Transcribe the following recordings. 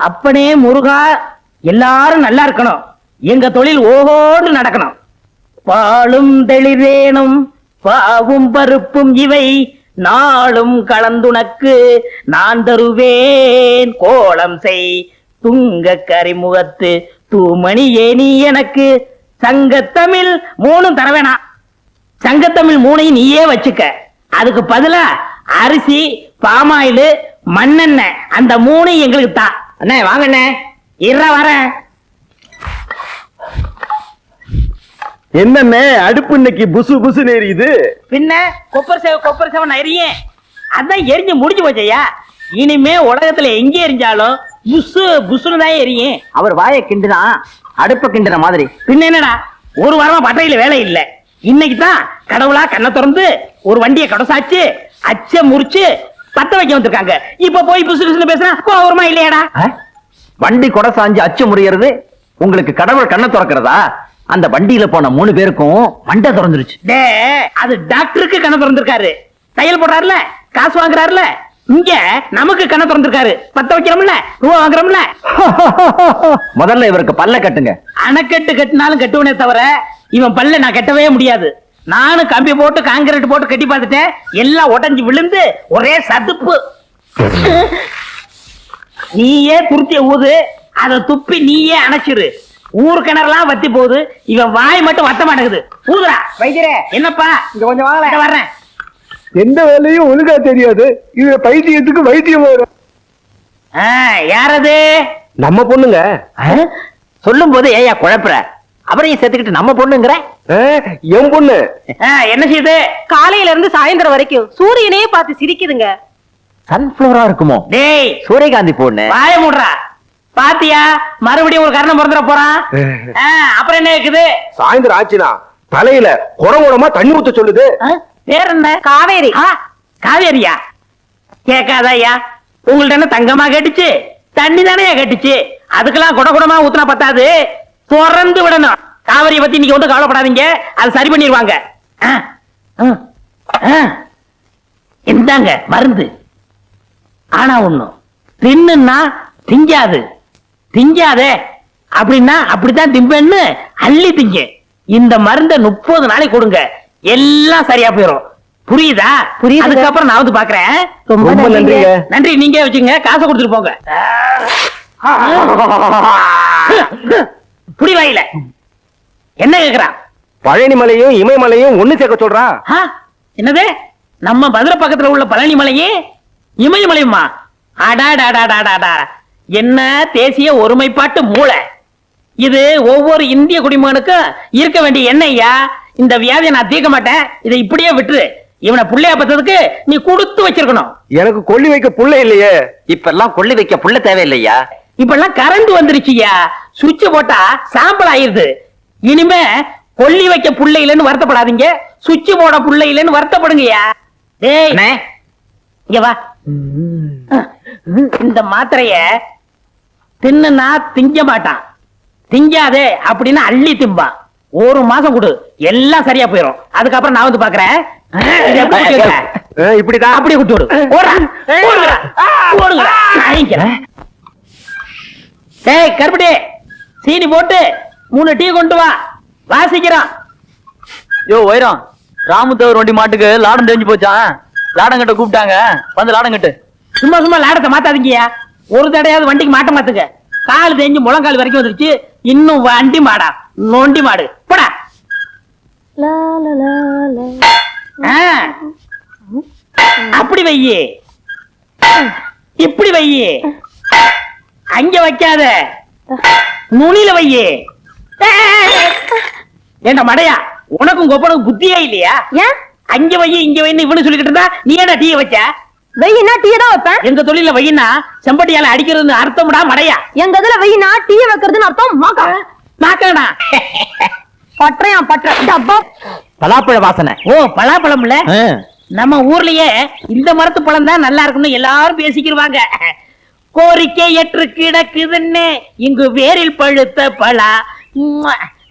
அப்பனே முருகா, எல்லாரும் நல்லா இருக்கணும், எங்க தொழில் ஓஹோடு நடக்கணும். பாலும் தெளிவேனும் பாவும் பருப்பும் இவை நாளும் கலந்துனக்கு நான் தருவேன். கோலம் செய் துங்க கரிமுகத்து தூமணியே நீ எனக்கு. சங்கத்தமிழ் 3 தர வேணாம், சங்கத்தமிழ் 3 நீயே வச்சுக்க. அதுக்கு பதிலா அரிசி, பாமாயில், மண்ணெண்ணெய் அந்த 3 எங்களுக்கு தான். அண்ணே வாங்கண்ணே, வர. என்னண்ணே அடுப்பு இன்னைக்கு புசு புசு எரியுது? பின்ன கொப்பர் சேவை எரியும், அதான் எரிஞ்சு முடிஞ்சு போச்சையா. இனிமே உலகத்துல எங்க எரிஞ்சாலும் புசு புசுன்னு தான் எரியும். அவர் வாயை கிண்டுனா அடுப்ப கிண்டுன மாதிரி. பின்ன என்னடா, ஒரு வாரமா பட்டையில வேலை இல்ல. இன்னைக்கு தான் கடவுளா கண்ணை திறந்து ஒரு வண்டியை கடசாச்சு அச்ச முறிச்சு பத்த வைக்க வந்திருக்காங்க. இப்ப போய் புசு புசுன்னு பேசுறா கோவமா இல்லையாடா? வண்டி கொடை சாஞ்சு அச்சு முறியறது உங்களுக்கு கடவுள் கண்ணை திறக்கிறதா? அந்த வண்டியில போன 3 பேருக்கும் மண்டை திறந்துருச்சு. டே, அது டாக்டருக்கு கண்ணை திறந்திருக்காரு, தையல் போடுறாருல, காசு வாங்குறாருல. இங்க நமக்கு கண்ணை திறந்திருக்காரு, பத்த வைக்கிறோம்ல, ரூபா வாங்குறோம்ல. முதல்ல இவருக்கு பல்ல கட்டுங்க. அணைக்கட்டு கட்டினாலும் கட்டுவனே தவிர இவன் பல்ல நான் கட்டவே முடியாது. நானும் கம்பி போட்டு காங்கிரீட் போட்டு கட்டி பார்த்துட்டேன், எல்லாம் உடைஞ்சு விழுந்து ஒரே சதுப்பு. நீயே துருத்திய ஊது, அதை துப்பி நீயே அணைச்சிரு. ஊர் கிணறுலாம் வத்தி போகுது, இவன் வாய் மட்டும் வத்த மாட்டேங்குது. ஊதுரா வைத்தியரே. என்னப்பா இங்க கொஞ்சம் வாங்கல, வர்றேன். எந்த வேலையும் ஒழுங்கா தெரியாது, இது பைத்தியத்துக்கு வைத்தியம் வரும். யாரது? நம்ம பொண்ணுங்க. சொல்லும் போது ஏயா குழப்புற? அவரையும் சேர்த்துக்கிட்டு நம்ம பொண்ணுங்கிற? என் பொண்ணு. என்ன செய்யுது? காலையில இருந்து சாயந்தரம் வரைக்கும் சூரியனையே பார்த்து சிரிக்குதுங்க. சன்ஃபிளவரா இருக்குமோ? டேய், சூரியகாந்தி பொண்ணு. வாய மூடுறா. பாத்தியா, மறுபடியும் ஒரு கர்ணம் பிறந்துட போறான். அப்புறம் என்ன இருக்குது? சாயந்தரம் ஆச்சுனா தலையில குடமா தண்ணி ஊத்த சொல்லுது. பேர் என்ன? காவேரி. காவேரியா? கேட்காதா ஐயா, உங்கள்ட்ட என்ன தங்கமா கேட்டுச்சு? தண்ணி தானே கேட்டுச்சு. அதுக்கெல்லாம் குடமா ஊத்துனா பத்தாது, திறந்து விடணும். காவிரியை பத்தி நீங்க ஒன்றும் கவலைப்படாதீங்க, அது சரி பண்ணிடுவாங்க. இந்தாங்க மருந்து. ஆனா ஒண்ணும், தின்னுன்னா திங்காது. திங்காதே அப்படின்னா அப்படித்தான் திம்பேன்னு அள்ளி திங்க. இந்த மருந்தை 30 நாளைக்கு கொடுங்க, எல்லாம் சரியா போயிடும். புரியுதா? புரியுது. அதுக்கப்புறம் நான் வந்து பாக்குறேன். ரொம்ப நன்றிங்க. நன்றி, நீங்க வச்சுங்க, காசை கொடுத்துட்டு போங்க. புடி வாயில என்ன கேக்குறா? பழனி மலையும் இமயமலையும் ஒண்ணு சேர்க்க சொல்றா. என்னது? நம்ம மதுரை பக்கத்துல உள்ள பழனி மலையே இமயமலையுமா? அடாடாடாடாடா, என்ன தேசிய ஒருமைப்பாட்டு மூளை இது! ஒவ்வொரு இந்திய குடிமகனுக்கும் இருக்க வேண்டிய எண்ணெய்யா. இந்த வியாதியை நான் தீர்க்க மாட்டேன், இதை இப்படியே விட்டுரு. இவனை புள்ளையா பத்ததுக்கு நீ கொடுத்து வச்சிருக்கணும். எனக்கு கொல்லி வைக்க புள்ள இல்லையே. இப்ப எல்லாம் கொள்ளி வைக்க புள்ள தேவையில்லையா? இப்ப எல்லாம் கரண்ட் வந்துருச்சுயா, சுவிட்ச் போட்டா சாம்பல் ஆயிருது. இனிமே கொல்லி வைக்க புள்ள இல்லைன்னு வருத்தப்படாதீங்க, சுவிட்ச் போட புள்ள இல்லைன்னு வருத்தப்படுங்கய்யா. டேய் இங்க வா. இந்த மாத்திரைய தின்னுனா திங்க மாட்டான், திங்காதே அப்படின்னா அள்ளி திம்பான். 1 மாசம் கொடு, எல்லாம் சரியா போயிடும். அதுக்கப்புறம் நான் வந்து பாக்குறேன். இப்படிதான் அப்படியே விட்டு விடு. டேய் கருப்பட்டி, சீனி போட்டு 3 டீ கொண்டு வா, வாசிக்கிறான். யோ வைரம், ராமுத்தவர் வண்டி மாட்டுக்கு லாடம் தெரிஞ்சு போச்சான். லாடம் கட்ட கூப்பிட்டாங்க, வந்து லாடம் கட்டு. சும்மா சும்மா லாடத்தை மாத்தாதீங்கயா, ஒரு தடையாவது வண்டிக்கு மாட்ட மாத்துங்க. கால் தேஞ்சு முழங்கால் வரைக்கும் வந்துருச்சு, இன்னும் வண்டி மாடா நோண்டி மாடு போடா. அப்படி வையே, இப்படி வையே, அங்க வைக்காத, நுனியில வையே. ஏண்டா மடையா, உனக்கும் கொப்பனுக்கு புத்தியே இல்லையா? அங்க வைய இங்க வைன்னு இவனு சொல்லிக்கிட்டு இருந்தா நீ ஏடா டீ வச்ச? வெயினா டீ தான் வைப்பேன். எங்க தொழில வெயினா செம்பட்டியால அடிக்கிறதுன்னு அர்த்தம்டா மடையா. எங்க இதுல வெயினா டீ வைக்கிறதுன்னு அர்த்தம் மாக்கா. மாக்காடா பற்றையா பற்ற டப்பா. பலாப்பழ வாசனை. ஓ பலாப்பழம் இல்ல, நம்ம ஊர்லயே இந்த மரத்து பழம் தான் நல்லா இருக்குன்னு எல்லாரும் பேசிக்கிருவாங்க. கோரிக்கை ஏற்று கிடக்குதுன்னு இங்கு வேரில் பழுத்த பழா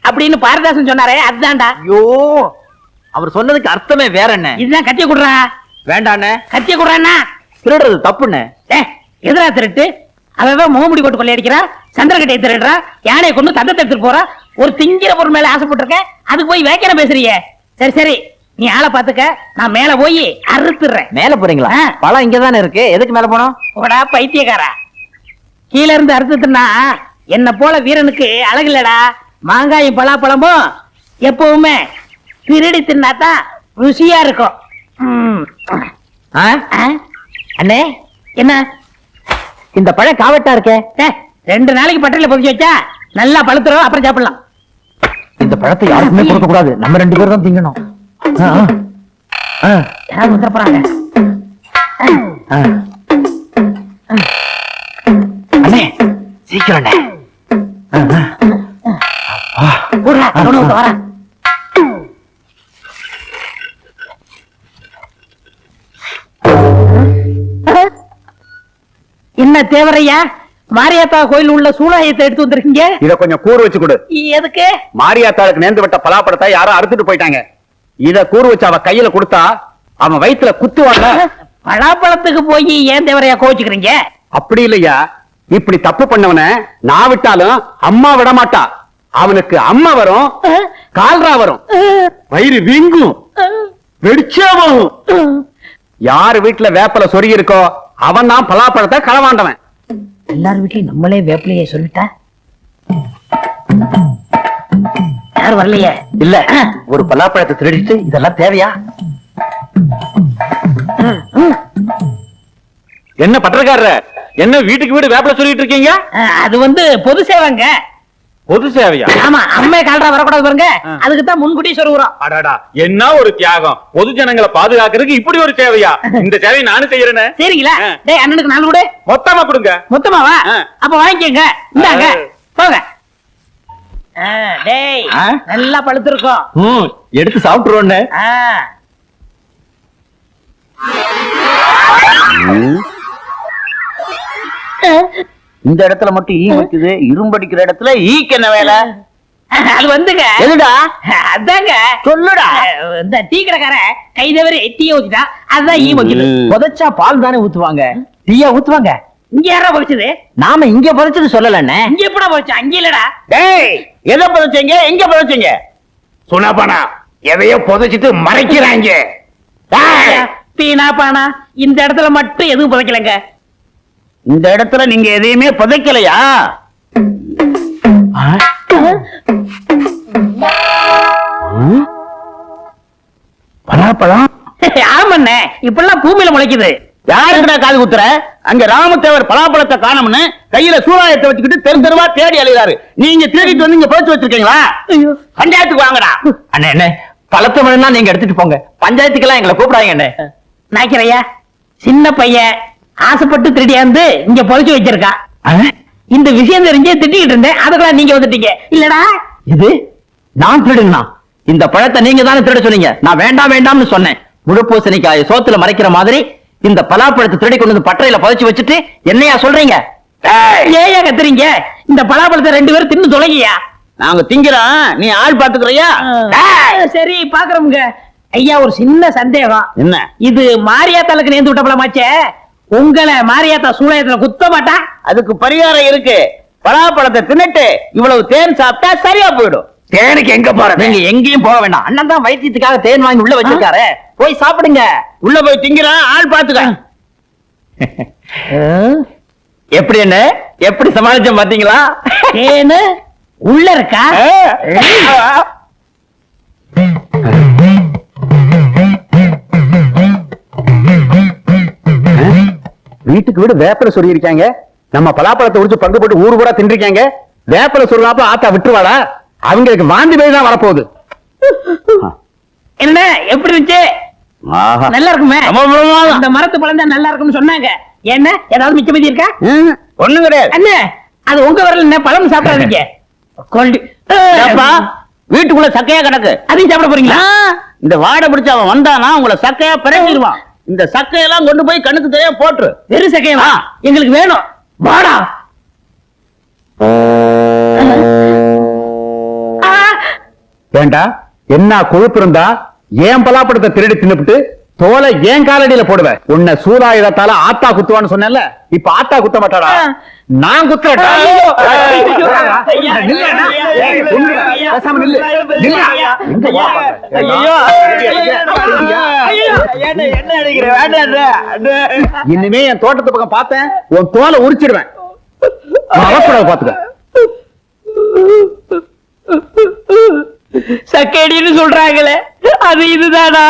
அப்படின்னு பாரதாசன் சொன்னாரே, அதுதான்டா. ஐயோ, அவர் சொன்னதுக்கு அர்த்தமே வேற என்ன? இதுதான் கத்திய குடுறா. வேண்டாண்ணே. கத்திய குடுறான்னா திருடுறது தப்புண்ணே. எதிரா திருட்டு அதான் முகமுடி போட்டு கொள்ளையடிக்கிறா, சந்திரகட்டையை திருடுறா, யானையை கொண்டு தந்தத்தை எடுத்துட்டு போறா. ஒரு திங்கிற பொருள் மேல ஆசைப்பட்டிருக்கேன், அதுக்கு போய் வேக்கன பேசுறியே. சரி சரி, நீ ஆளை பாத்துக்க, நான் மேல போய் அறுத்துறேன். மேல போறீங்களா? ஆ. பழம் இங்கதானே இருக்கு, எதுக்கு மேல போனோம்? போடா பைத்தியக்காரா, கீழ இருந்து அறுத்துட்டுனா என்ன போல வீரனுக்கு அழகு இல்லடா. மாங்காயும் பலாப்பழமும் எப்பவுமே திருடி தின்னாதான் ருசியா இருக்கும். ஆ? அண்ணே என்ன இந்த பழம் காவட்டா இருக்கே. 2 நாளைக்கு பட்டையில பொதிச்சு வச்சா நல்லா பழுத்துரும், அப்புறம் சாப்பிடலாம். இந்த பழத்தை யாருக்குமே கொடுக்க கூடாது, நம்ம 2 பேரும் தான் திங்கணும். யாரும் வந்துட போறாங்க. அண்ணே சீக்கிரம் அண்ணே. வரேன். என்ன தேவரையா, மாரியாத்தா கோயில் உள்ள சூளாயத்தை எடுத்து வந்திருக்கீங்க? இத கொஞ்சம் கூறு வச்சு கொடு. எதுக்கு? மாரியாத்தாளுக்கு நேர்ந்து விட்ட பலாப்பழத்தை யாரோ அறுத்துட்டு போயிட்டாங்க. இத கூறு வச்சு அவ கையில கொடுத்தா அவன் வயித்துல குத்துவாங்க. பலாப்பழத்துக்கு போய் ஏன் தேவரையா கோச்சுக்கிறீங்க? அப்படி இல்லையா, இப்படி தப்பு பண்ணவன நான் விட்டாலும் அம்மா விட மாட்டா. அவனுக்கு அம்மா வரும், கால்ரா வரும், வயிறு வீங்கும், வெடிச்சாவும். யாரு வீட்டுல வேப்பல சொருகி இருக்கோ அவன் தான் பலாப்பழத்தை களவாண்டவன். எல்லாரும் வீட்லயும் நம்மளே வேப்பிலையே சொல்லிட்டா யாரும் வரலையே. இல்ல, ஒரு பலாப்பழத்தை திருடிட்டு இதெல்லாம் தேவையா? என்ன பட்டக்காரர, என்ன வீட்டுக்கு வீடு வேப்பல சொல்லிட்டு இருக்கீங்க? அது பொது சேவைங்க. பொது சேவையா? ஆமா, அம்மே கால்ரா வரக்கூடாது பாருங்க, அதுக்கு தான் முன்கூட்டி சொல்லுறோம். அடடா, என்ன ஒரு தியாகம்! பொது ஜனங்களை பாதுகாக்கிறதுக்கு இப்படி ஒரு சேவையா? இந்த சேவையை நானும் செய்யறேனே. சரிங்களா? டேய், அண்ணனுக்கு 4 கொடு. மொத்தமா கொடுங்க. மொத்தமாவா? ஆ. அப்ப வாங்கிக்கங்க, இந்தாங்க போங்க. டேய், ஆ? நல்லா பழுத்திருக்கும். எடுத்து சாப்பிட்டுருவோன்னு. இந்த இடத்துல மட்டும் ஈ வைக்குது, இரும்படிக்கிற இடத்துல ஈக்கு என்ன வேலை? அது எதுடா? அதாங்க சொல்லுடா. இந்த டீ கடைக்காரன் கை தவறி டீயை ஊத்திட்டா, அதுதான் ஈ வைக்குது. புதைச்சா பால் தானே ஊத்துவாங்க, டீயா ஊத்துவாங்க. இங்க யாரா பொழிச்சது? நாம இங்க புதைச்சது சொல்லலண்ணே. இங்க எப்படா பொழிச்சா? அங்க இல்லடா. டேய், எதை புதைச்சீங்க, எங்க புதைச்சீங்க? சுனாபானா எதையோ புதைச்சிட்டு மறைக்கிறாங்க. பீனா பானா, இந்த இடத்துல மட்டும் எதுவும் புதைக்கலங்க. இந்த இடத்துல நீங்க எதையுமே புதைக்கலையா? பலாப்பழம்? ஆமண்ணே, இப்பெல்லாம் பூமியில முளைக்குது. யாருக்குடா காது குத்துற? அங்க ராமத்தேவர் பலாப்பழத்தை காணோம்னு கையில சூறாயத்தை வச்சுக்கிட்டு தெரு தெருவா தேடி அலைகிறாரு. நீங்க தேடிட்டு வந்து இங்க போச்சு வச்சிருக்கீங்களா? பஞ்சாயத்துக்கு வாங்கடா. அண்ணே அண்ணே, பழத்தை வேணும்னா நீங்க எடுத்துட்டு போங்க, பஞ்சாயத்துக்கெல்லாம் எங்களை கூப்பிடாங்க அண்ணே. நாய்க்கிறையா, சின்ன பையன் ஆசைப்பட்டு திருடியாந்து இங்க பொழிச்சு வச்சிருக்கா. இந்த விஷயம் தெரிஞ்சு திட்டிக்கிட்டு இருந்தேன், அதுக்கெல்லாம் நீங்க வந்துட்டீங்க இல்லடா. இது நான் திருடுனா? இந்த பழத்தை நீங்க தானே திருட சொன்னீங்க, நான் வேண்டாம் வேண்டாம்னு சொன்னேன். முழுப்பூசணிக்காய சோத்துல மறைக்கிற மாதிரி இந்த பலாப்பழத்தை திருடி கொண்டு வந்து பட்டறையில புதைச்சு வச்சுட்டு என்னையா சொல்றீங்க? ஏயா கத்துறீங்க? இந்த பலாப்பழத்தை 2 பேரும் தின்னு தொலைங்கயா. நாங்க திங்கிறோம், நீ ஆள் பாத்துக்கிறியா? சரி பாக்குறோம்ங்க. ஐயா, ஒரு சின்ன சந்தேகம். என்ன? இது மாரியாத்தாளுக்கு நேர்ந்து விட்ட பழமாச்சே, உங்களை மாரியாத்தா சூளையத்துல குத்த மாட்டா? அதுக்கு பரிகாரம் இருக்கு. பலாப்பழத்தை தின்னுட்டு இவ்வளவு தேன் சாப்பிட்டா சரியா போயிடும். தேனுக்கு எங்க போறது? நீங்க எங்கேயும் போக வேண்டாம், அண்ணன் தான் வைத்தியத்துக்காக தேன் வாங்கி உள்ள வச்சிருக்காரு, போய் சாப்பிடுங்க. உள்ள போய் திங்கிறான், ஆள் பாத்துக்க. எப்படி என்ன, எப்படி சமாளிச்ச பாத்தீங்களா? தேனு உள்ள இருக்கா? வீட்டுக்கு வீடு வேப்பல சொல்லி இருக்காங்க. நம்ம பலாப்பழத்தை உரிச்சு பங்கு போட்டு ஊரு பூரா தின்றிருக்காங்க. வேப்பல சொல்லாப்ப ஆத்தா விட்டுருவாளா? அவங்களுக்கு வாந்தி பேய் தான் வரப்போகுது. என்ன எப்படி இருந்துச்சு? நல்லா இருக்குமே. இந்த மரத்து பழம் தான் நல்லா இருக்கும்னு சொன்னாங்க. என்ன ஏதாவது மிச்ச மீதி இருக்கா? ஒண்ணும் கிடையாது அண்ணே, அது உங்க வரல, என்ன பழம் சாப்பிடாதீங்க. வீட்டுக்குள்ள சக்கையா கிடக்கு, அதையும் சாப்பிட போறீங்களா? இந்த வாடை பிடிச்ச அவன் வந்தானா உங்களை சக்கையா பிறங்கிடுவான். இந்த சக்கையெல்லாம் கொண்டு போய் கண்ணுக்கு தெரியா போட்டுரு. வெறும் சக்கையவா? எங்களுக்கு வேணும். வாடா. ஏண்டா, என்ன கொழுப்பு இருந்தா ஏன் பலாப்பழத்தை திருடி தின்னுபிட்டு தோலை ஏன் காலடியில போடுவேன்? உன்னை சூறாயுதத்தால ஆத்தா குத்துவான்னு சொன்னேன்ல, இப்ப ஆத்தா குத்த மாட்டாடா. நான் குத்துறேன். பேசாம நில்லு. இனிமே என் தோட்டத்து பக்கம் பார்த்தேன் உன் தோலை உரிச்சிடுவேன். அவக்கூடாது பாத்துக்க. சக்கேடின்னு சொல்றாங்களே அது இதுதானா?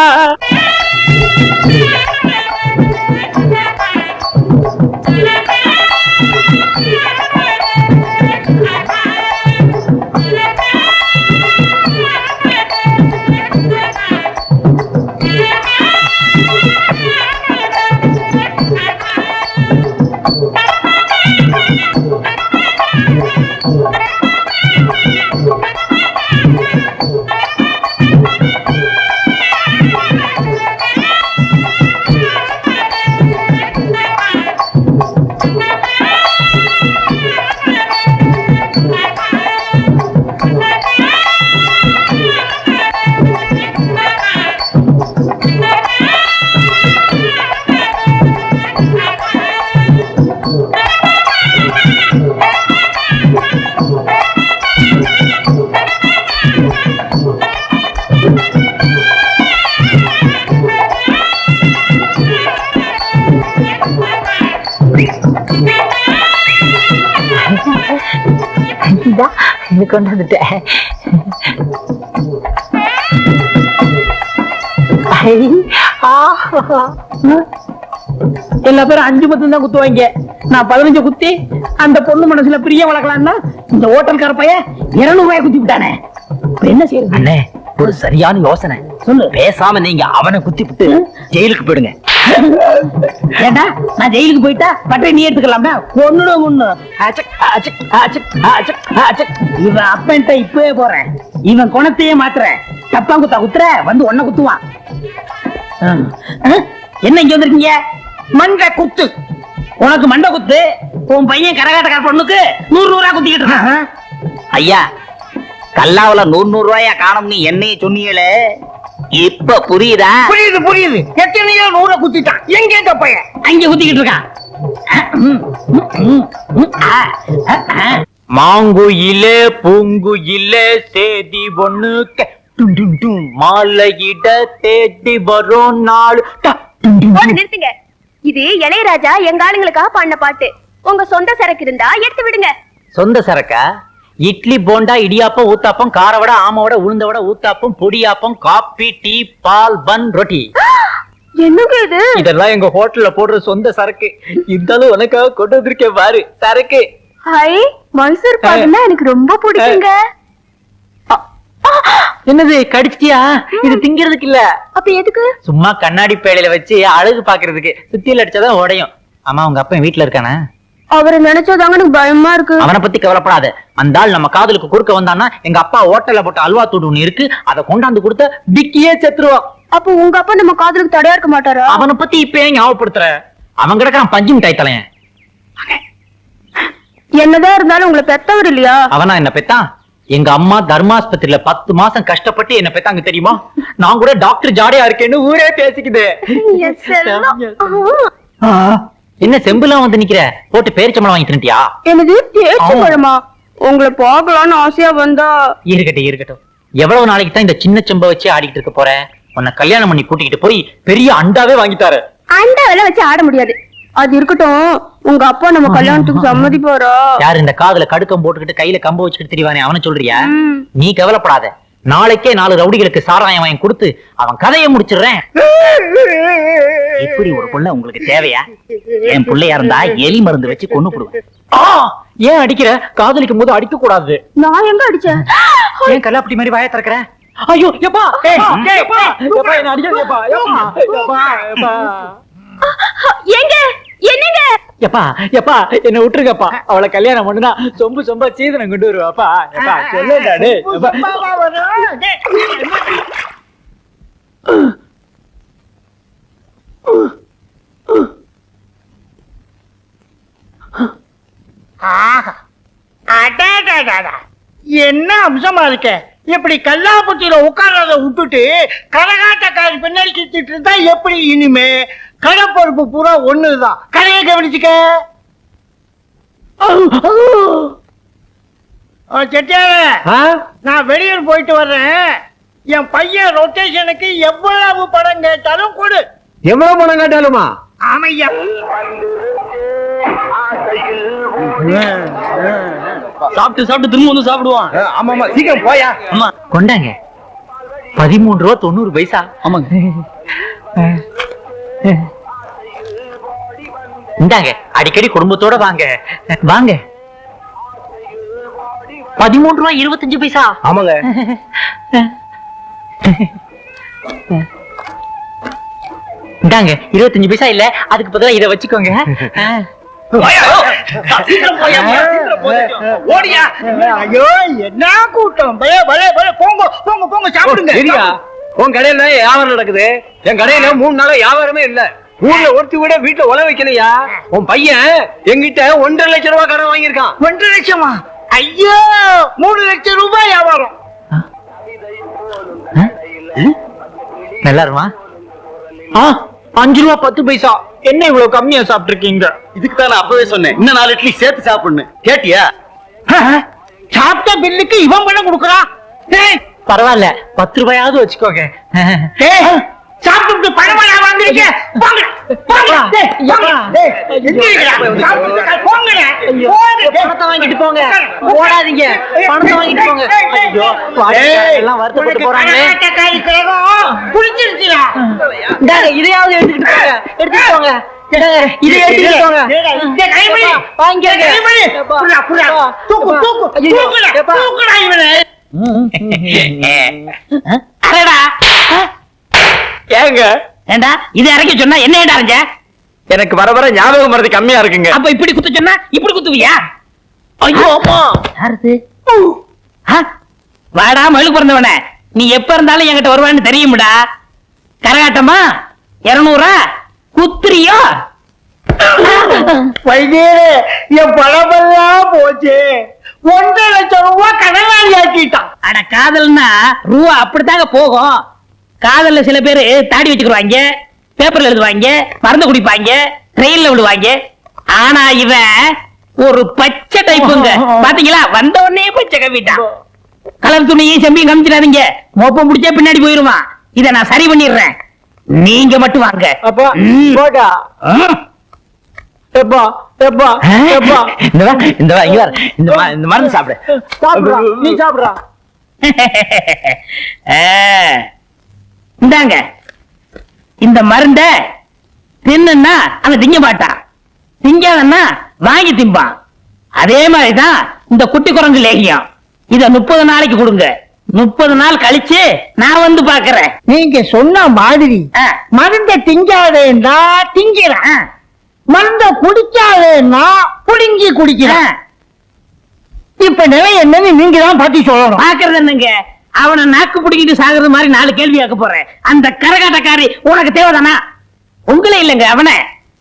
கொண்டு வந்துட்டேன். எல்லா பேரும் 5 10 தான் குத்துவாங்க. நான் 15 குத்தி அந்த பொண்ணு மனசுல பிரிய வளர்க்கலாம்னா இந்த ஹோட்டல்கார பையன் 200 ரூபாய் குத்தி விட்டானே. என்ன செய்யறது? அண்ணே, ஒரு சரியான யோசனை. சொல்லு. பேசாம நீங்க அவனை குத்தி விட்டு ஜெயிலுக்கு போயிடுங்க. ஏண்டா நான் ஜெயிலுக்கு போயிட்டா பட்டை நீ எடுத்துக்கலாம்டா. ஒண்ணுடும் ஒண்ணு. இவன் அப்பன்ட்ட இப்பவே போறேன். இவன் குணத்தையே மாத்துறேன். தப்பா குத்தா குத்துற வந்து ஒன்ன குத்துவான். என்ன இங்க வந்திருக்கீங்க? மண்டை குத்து. உனக்கு மண்டை குத்து. உன் பையன் கரகாட்டக்கார பொண்ணுக்கு 100 ரூபாய் குத்திக்கிட்டு இருக்கான். ஐயா, கல்லாவுல 100 ரூபாயா காணும்னு என்னைய சொன்னீங்களே, இப்ப புரியுதா? புரியுது புரியுது. எத்தனையோ 100 குத்திட்டான். எங்க இந்த பையன்? அங்க குத்திக்கிட்டு இருக்கான். மாங்குயிலே பூங்குயிலே சேதி ஒண்ணு மாலையிட தேடி வரும் நாள். நிறுத்துங்க. இது இளையராஜா எங்க ஆளுங்களுக்காக பாடின பாட்டு. உங்க சொந்த சரக்கு இருந்தா எடுத்து விடுங்க. சொந்த சரக்கா? இட்லி போண்டா இடியாப்பம் ஊத்தாப்பம் காரவடை ஆமவடை உளுந்தவடை ஊத்தாப்பம் பொடியாப்பம் காபி டீ பால் பன் ரொட்டி. என்னங்க இது? இதெல்லாம் எங்க ஹோட்டல்ல போடுற சொந்த சரக்கு. இருந்தாலும் உனக்காக கொண்டு வந்திருக்கேன் பாரு சரக்கு. ஹை, மைசூர் பாக்குன்னா எனக்கு ரொம்ப பிடிக்குங்க. என்னது கடிச்சிட்டியா? இது திங்கிறதுக்கு இல்ல. அப்ப எதுக்கு? சும்மா கண்ணாடி பேழையில வச்சு அழகு பாக்குறதுக்கு. சுத்தியில அடிச்சாதான் உடையும். ஆமா, உங்க அப்பா வீட்டுல இருக்கானே? அவரை நினைச்சதாங்க எனக்கு பயமா இருக்கு. அவனை பத்தி கவலைப்படாத. அந்த ஆள் நம்ம காதலுக்கு குறுக்க வந்தான்னா எங்க அப்பா ஹோட்டல்ல போட்ட அல்வா தூடு ஒண்ணு இருக்கு, அதை கொண்டாந்து கொடுத்த டிக்கியே செத்துருவான். அப்ப உங்க அப்பா நம்ம காதலுக்கு தடையா இருக்க மாட்டாரா? அவனை பத்தி இப்ப ஏன் ஞாபகப்படுத்துற? அவன் கிடக்கான் பஞ்சு மிட்டாய் தலையன். என்னதான் இருந்தாலும் உங்களை பெத்தவர் இல்லையா? அவனா என்ன பெத்தான்? எங்க அம்மா தர்மாஸ்பத்திரியில 10 மாசம் கஷ்டப்பட்டு என்ன பெத்தாங்க தெரியுமா? நான் கூட டாக்டர் ஜாடையா இருக்கேன்னு ஊரே பேசிக்குது. என்ன செம்புலாம் வந்து நிக்கிற? போட்டு பேரிச்சம்பளம் வாங்கி தின்ட்டியா? என்னது தேய்ச்சி பழமா? உங்களை பார்க்கலான்னு ஆசையா வந்தா. இருக்கட்டும் இருக்கட்டும். எவ்வளவு நாளைக்கு தான் இந்த சின்ன செம்ப வச்சு ஆடிட்டு இருக்க போற? உன்னை கல்யாணம் பண்ணி கூட்டிக்கிட்டு போய் பெரிய அண்டாவே வாங்கிட்டாரு. அண்டாவெல்லாம் வச்சு ஆட முடியாது. அது இருக்கட்டும், உங்க அப்பா நம்ம கல்யாணத்துக்கு சம்மதிப்பாரா? யாரு இந்த காதுல கடுக்கம் போட்டுக்கிட்டு கையில கம்பு வச்சுக்கிட்டு திரிவானே, அவனை சொல்றியா? நீ கவலைப்படாத. நாளைக்கே 4 ரவுடிகளுக்கு சாராயம் வாங்கி கொடுத்து அவன் கதையை முடிச்சிடுறேன். இப்படி ஒரு புள்ள உங்களுக்கு தேவையா? என் பிள்ளையா இருந்தா எலி மருந்து வச்சு கொன்னு போடுவேன். ஏன் அடிக்கிற? காதலிக்கும் போது அடிக்க கூடாது. நான் எங்க அடிச்சேன்? ஏன் கல்லாப்பட்டி மாதிரி வாயை திறக்கிற? ஐயோ எப்பா என்ன அடிக்கிறப்பா? எங்க என்னங்க? எப்பா எப்பா என்ன விட்டுருக்கப்பா. அவளை கல்யாணம் பண்ணுனா சொம்பு சொம்பா சீதனம் கொண்டு வருவாப்பா. எப்பா சொல்லுடாடே. என்ன அம்சமா இருக்க? இப்படி கல்லாப்பட்டியில உட்கார்றத விட்டுட்டு கரகாட்டக்காரி பின்னாடி சுத்திட்டு இருந்தா எப்படி? இனிமே கடை பொறுப்பு பூரா ஒண்ணுதான். கடையை கவனிச்சுக்க. செட்டியார நான் வெளியூர் போயிட்டு வர்றேன். என் பையன் ரொட்டேஷனுக்கு எவ்வளவு பணம் கேட்டாலும் கொடு. எவ்வளவு பணம் கேட்டாலுமா? ஆமையா. சாப்பிட்டு சாப்பிட்டு திரும்ப வந்து சாப்பிடுவான். ஆமா ஆமா, சீக்கிரம் போயா. ஆமா கொண்டாங்க. 13 ரூபா 90 பைசா. ஆமாங்க. இந்தாங்க, அடிக்கடி குடும்பத்தோட வாங்க வாங்க. 13 ரூபா 25 பைசா. ஆமாங்க. இந்தாங்க 25 பைசா இல்ல, அதுக்கு பதிலா இதை வச்சுக்கோங்க. ஓடியா. ஐயோ என்ன கூட்டம். போங்க போங்க போங்க சாப்பிடுங்க. சரியா, உன் கடையில வியாபாரம் நடக்குது, என் கடையில 3 நாளா வியாபாரமே இல்ல. ஊர்ல ஒருத்தி கூட வீட்டுல உழ வைக்கலையா. உன் பையன் என்கிட்ட 1.5 லட்சம் ரூபாய் கடன் வாங்கியிருக்கான். 1.5 லட்சமா? ஐயோ 3 லட்சம் ரூபாய் வியாபாரம். நல்லா இருமா. 5 ரூபா 10 பைசா. என்ன இவ்வளவு கம்மியா சாப்பிட்டு இருக்கீங்க? இதுக்கு தான் நான் அப்பவே சொன்னேன், இன்னும் 4 இட்லி சேர்த்து சாப்பிடணும். கேட்டியா? சாப்பிட்ட பில்லுக்கு இவன் பணம் கொடுக்கறான். பரவாயில்ல, 10 ரூபாயாவது வச்சுக்கோங்க. சாப்பிட்டு பணமா வாங்குறீங்க. போங்க போங்க. பணத்தை வாங்கிட்டு போங்க. ஓடாதீங்க, பணத்தை வாங்கிட்டு போங்க. ஐயோ, எல்லாம் வருத்தப்பட்டு போறாங்களே. புரிஞ்சிருச்சுடா. இதையாவது எடுத்துக்கிட்டு போங்க. எடுத்துட்டு போங்க. இதை எடுத்துக்கிட்டு போங்க. வாங்கிக்கோங்க. ஏங்க ஏண்டா இதை இறக்கி சொன்னா என்ன ஏடாங்க? எனக்கு வர வர ஞாபகம் மறதி கம்மியா இருக்குங்க. அப்ப இப்படி குத்த சொன்னா இப்படி குத்துவியா? ஐயோ அம்மா. யாருது? வாடா மழு பிறந்தவன, நீ எப்ப இருந்தாலும் என்கிட்ட வருவான்னு தெரியும்டா. கரகாட்டமா 200 குத்துறியோ? வைத்தியரே, என் பணமெல்லாம் போச்சு. 1.5 லட்சம் ரூபாய் கடனாளி ஆக்கிட்டான். அட காதல்னா ரூபா அப்படித்தாங்க போகும். காதல்ல சில பேரு தாடி வச்சுக்குவாங்க, பேப்பர்ல எழுதுவாங்க, மருந்து குடிப்பாங்க, ட்ரெயின்ல விடுவாங்க. ஆனா இவன் ஒரு பச்சை டைப்புங்க. பாத்தீங்களா, வந்த உடனே பச்சை கவிட்டான். கலர் துணியும் செம்பியும் காமிச்சிடாதீங்க, மோப்பம் முடிச்சா பின்னாடி போயிருவான். இத நான் சரி பண்ணிடுறேன், நீங்க மட்டும் வாங்க. இந்த மருந்து சாப்பிடு. நீ சாப்பிடுறா. இந்தாங்க, இந்த மருந்த தின்னுன்னா அவன் திங்க மாட்டான், திங்காதன்னா வாங்கி திம்பான். அதே மாதிரிதான் இந்த குட்டி குரங்கு லேகியம். இத 30 நாளைக்கு கொடுங்க. 30 நாள் கழிச்சு நான் வந்து பாக்குறேன். நீங்க சொன்ன மாதிரி மருந்த திங்காதேன்னா திங்கிறேன், மருந்த குடிக்காதேன்னா புடுங்கி குடிக்கிறேன். இப்ப நிலை என்னன்னு நீங்க தான் பாத்தி சொல்லணும். பாக்குறது என்னங்க, அவனை நாக்கு பிடிக்கிட்டு சாகுறது மாதிரி 4 கேள்வி ஆக்க போறேன். அந்த கரகாட்டக்காரி உனக்கு தேவைதானா? உங்களே இல்லைங்க அவனை.